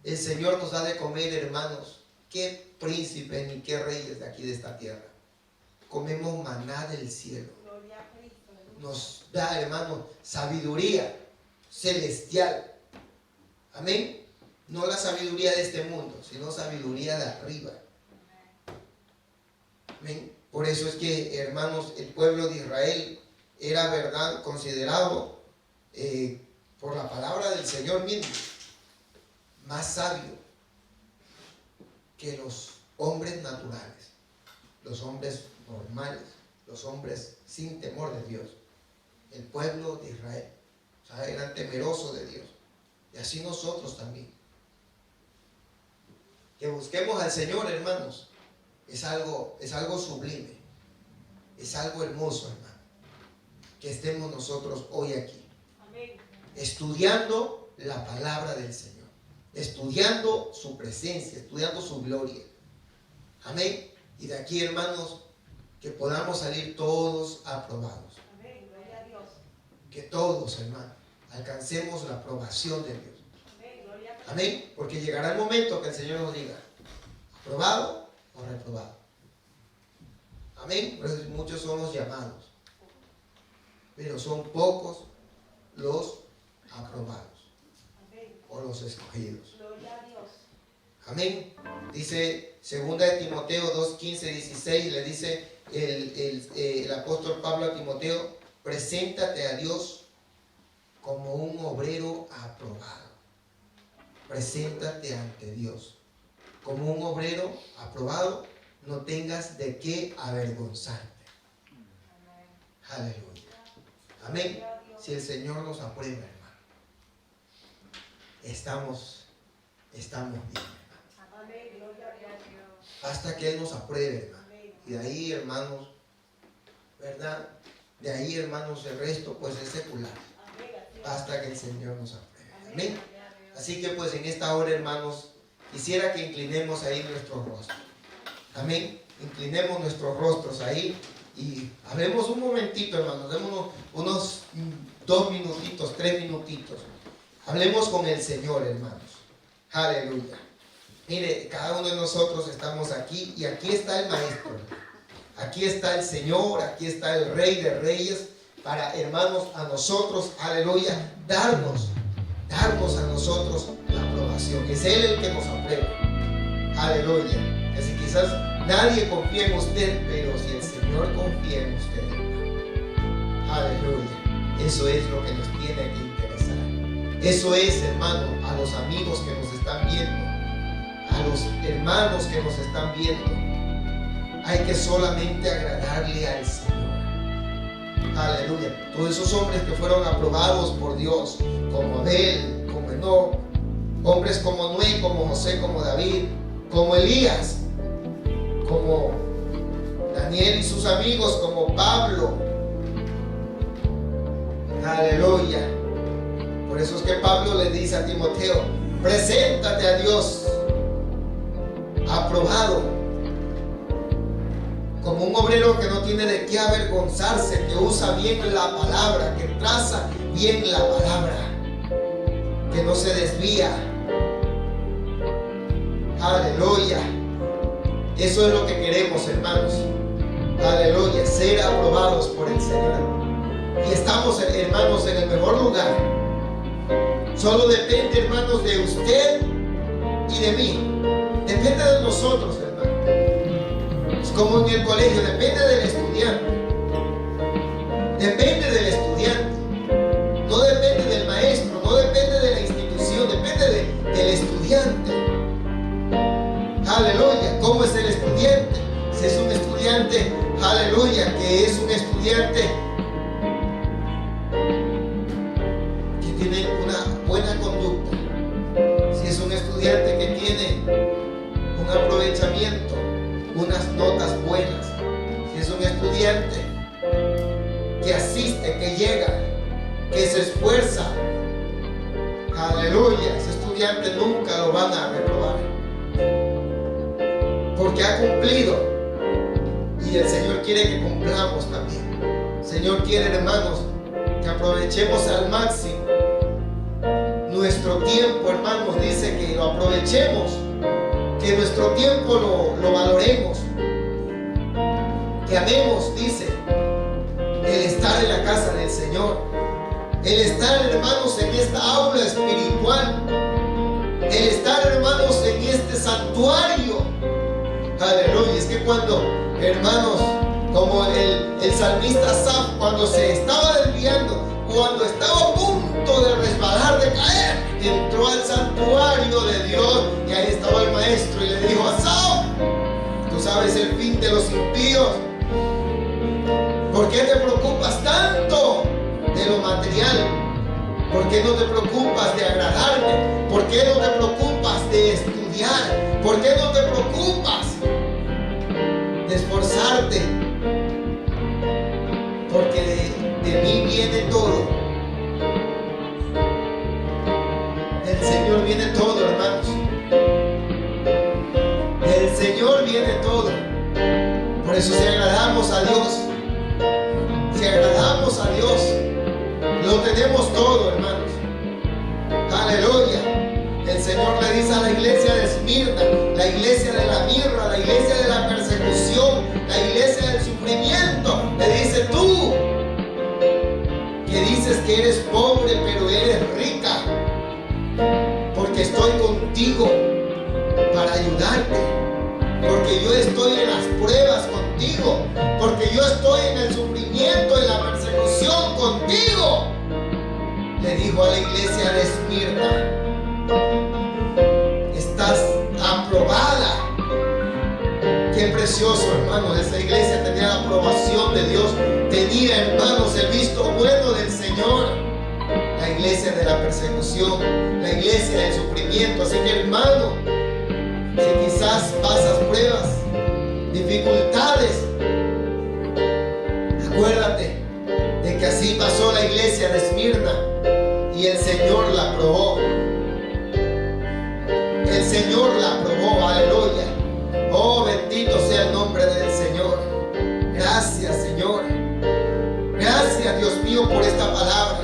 El Señor nos da de comer, hermanos. Qué príncipes ni qué reyes de aquí de esta tierra. Comemos maná del cielo. Nos da, hermanos, sabiduría celestial. Amén. No la sabiduría de este mundo, sino sabiduría de arriba. Amén. Por eso es que, hermanos, el pueblo de Israel era, verdad, considerado por la palabra del Señor mismo más sabio que los hombres naturales, los hombres normales, los hombres sin temor de Dios. El pueblo de Israel, o sea, eran temerosos de Dios. Y así nosotros también. Que busquemos al Señor, hermanos, es algo sublime, es algo hermoso, hermano, que estemos nosotros hoy aquí, Amén. estudiando la palabra del Señor, estudiando su presencia, estudiando su gloria. Amén. Y de aquí, hermanos, que podamos salir todos aprobados. Amén. Gloria a Dios. Que todos, hermanos, alcancemos la aprobación de Dios. Amén. Gloria a Dios. Amén. Porque llegará el momento que el Señor nos diga, aprobado o reprobado. Amén. Por eso muchos son los llamados, pero son pocos los aprobados Amén. o los escogidos. Gloria a Dios. Amén. Dice 2 de Timoteo 2, 15, 16, le dice el apóstol Pablo a Timoteo, preséntate a Dios como un obrero aprobado. Preséntate ante Dios como un obrero aprobado, no tengas de qué avergonzarte. Aleluya. Amén. Si el Señor nos aprueba, hermano, estamos bien, hermano. Amén. Gloria a Dios. Hasta que Él nos apruebe, hermano. Amén. Y de ahí, hermanos, ¿verdad? De ahí, hermanos, el resto pues es secular. Amén. Hasta que el Señor nos apruebe. Amén. Amén. Gloria a Dios. Así que pues en esta hora, hermanos, quisiera que inclinemos ahí nuestros rostros. Amén. Inclinemos nuestros rostros ahí y hablemos un momentito, hermanos. Démonos unos 2 minutitos, 3 minutitos. Hablemos con el Señor, hermanos. Aleluya. Mire, cada uno de nosotros estamos aquí y aquí está el Maestro. Aquí está el Señor, aquí está el Rey de Reyes para, hermanos, a nosotros, aleluya, darnos a nosotros la aprobación. Es Él el que nos aprueba. Aleluya. Así quizás nadie confía en usted, pero si el Señor confía en usted, aleluya, eso es lo que nos tiene que interesar. Eso es, hermano, a los amigos que nos están viendo, a los hermanos que nos están viendo, hay que solamente agradarle al Señor. Aleluya. Todos esos hombres que fueron aprobados por Dios, como Abel, como Enoc, hombres como Noé, como José, como David, como Elías, como Daniel y sus amigos, como Pablo. Aleluya. Por eso es que Pablo le dice a Timoteo, preséntate a Dios aprobado, como un obrero que no tiene de qué avergonzarse, que usa bien la palabra, que traza bien la palabra, que no se desvía. Aleluya. Eso es lo que queremos, hermanos. Aleluya. Ser aprobados por el Señor. Y estamos, hermanos, en el mejor lugar. Solo depende, hermanos, de usted y de mí. Depende de nosotros, hermanos. Es como en el colegio, depende del estudiante. Depende del estudiante. No depende del maestro, no depende de la institución, depende del estudiante. Aleluya. ¿Cómo es el estudiante? Si es un estudiante, aleluya, que es un estudiante que tiene una buena conducta. Si es un estudiante que tiene un aprovechamiento, unas notas buenas. Si es un estudiante que asiste, que llega, que se esfuerza, aleluya, ese estudiante nunca lo van a reprobar, porque ha cumplido. Y el Señor quiere que cumplamos también. El Señor quiere, hermanos, que aprovechemos al máximo nuestro tiempo, hermanos. Dice que lo aprovechemos, que nuestro tiempo lo valoremos, que amemos, dice, el estar en la casa del Señor, el estar, hermanos, en esta aula espiritual, el estar, hermanos, en este santuario. Aleluya. Es que cuando, hermanos, como el salmista Asaf, cuando se estaba desviando, cuando estaba a punto de resbalar, de caer, entró al santuario de Dios y ahí estaba el maestro y le dijo: Asaf, tú sabes el fin de los impíos. ¿Por qué te preocupas tanto de lo material? ¿Por qué no te preocupas de agradarme? ¿Por qué no te preocupas de estudiar? ¿Por qué no te preocupas esforzarte, porque de mí viene todo. Del Señor viene todo, hermanos. Del Señor viene todo. Por eso si agradamos a Dios, si agradamos a Dios, lo tenemos todo, hermanos. Aleluya. El Señor le dice a la iglesia de Esmirna, la iglesia de la mirra, la iglesia de la persecución, la iglesia del sufrimiento, le dice: tú que dices que eres pobre pero eres rica, porque estoy contigo para ayudarte, porque yo estoy en las pruebas contigo, porque yo estoy en el sufrimiento, en la persecución contigo. Le dijo a la iglesia de Esmirna: estás aprobada. Qué precioso, hermanos. Esa iglesia tenía la aprobación de Dios, tenía, hermanos, el visto bueno del Señor. La iglesia de la persecución, la iglesia del sufrimiento. Así que, hermano, si quizás pasas pruebas, dificultades, acuérdate de que así pasó la iglesia de Esmirna y el Señor la aprobó. El Señor la aprobó, aleluya. Oh, bendito sea el nombre del Señor. Gracias, Señor. Gracias, Dios mío, por esta palabra.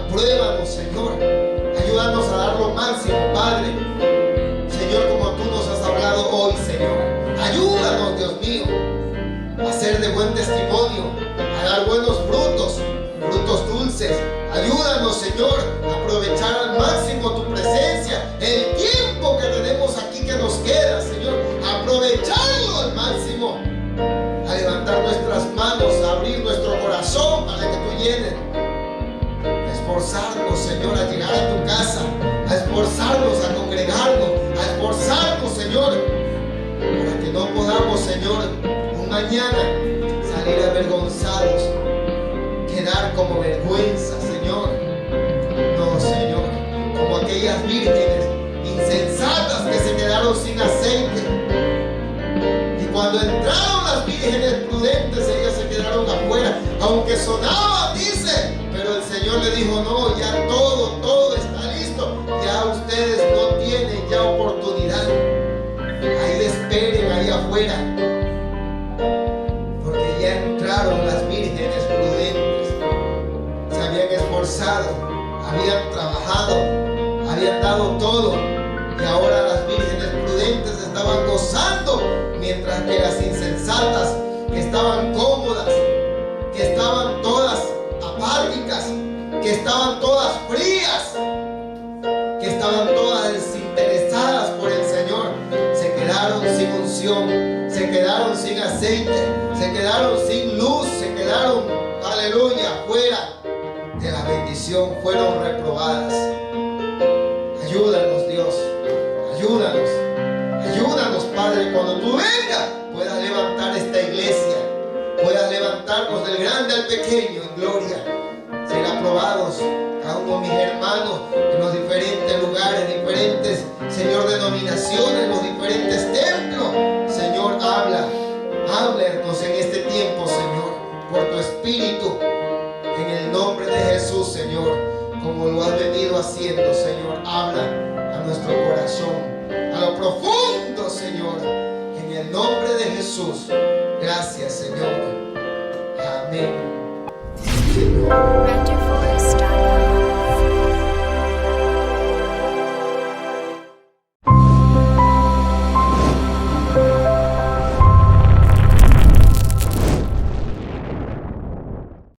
Apruébanos, Señor. Ayúdanos a dar lo máximo, Padre. Señor, como tú nos has hablado hoy, Señor. Ayúdanos, Dios mío, a ser de buen testimonio, a dar buenos frutos, frutos dulces. Ayúdanos, Señor, a aprovechar al máximo tu presencia, el tiempo que tenemos aquí que nos queda, Señor, aprovecharlo al máximo, a levantar nuestras manos, a abrir nuestro corazón para que tú llenes, a esforzarnos, Señor, a llegar a tu casa, a esforzarnos, a congregarnos, a esforzarnos, Señor, para que no podamos, Señor, un mañana salir avergonzados, quedar como vergüenza, Señor. No, Señor, como aquellas vírgenes insensatas que se quedaron sin aceite. Y cuando entraron las vírgenes prudentes, ellas se quedaron afuera, aunque sonaban, dice. Pero el Señor le dijo: no, ya todo está listo. Ya ustedes no tienen ya oportunidad. Ahí esperen, ahí afuera. Porque ya entraron las vírgenes prudentes. Se habían esforzado, habían trabajado, habían dado todo, y ahora las vírgenes prudentes estaban gozando, mientras que las insensatas, que estaban cómodas, que estaban todas apáticas, que estaban todas frías, que estaban todas desinteresadas por el Señor, se quedaron sin unción, se quedaron sin aceite, se quedaron sin luz, se quedaron, aleluya, fuera de la bendición, fueron reprobadas. Ayúdanos, Dios, ayúdanos, ayúdanos, Padre, cuando tú vengas puedas levantar esta iglesia, puedas levantarnos del grande al pequeño en gloria, ser aprobados cada uno de mis hermanos en los diferentes lugares, diferentes, Señor, denominaciones, los diferentes templos. Señor, háblanos en este tiempo, Señor, por tu Espíritu, en el nombre de Jesús, Señor, como lo has venido haciendo, Señor. Habla a nuestro corazón, a lo profundo, Señor, en el nombre de Jesús. Gracias, Señor. Amén. Señor.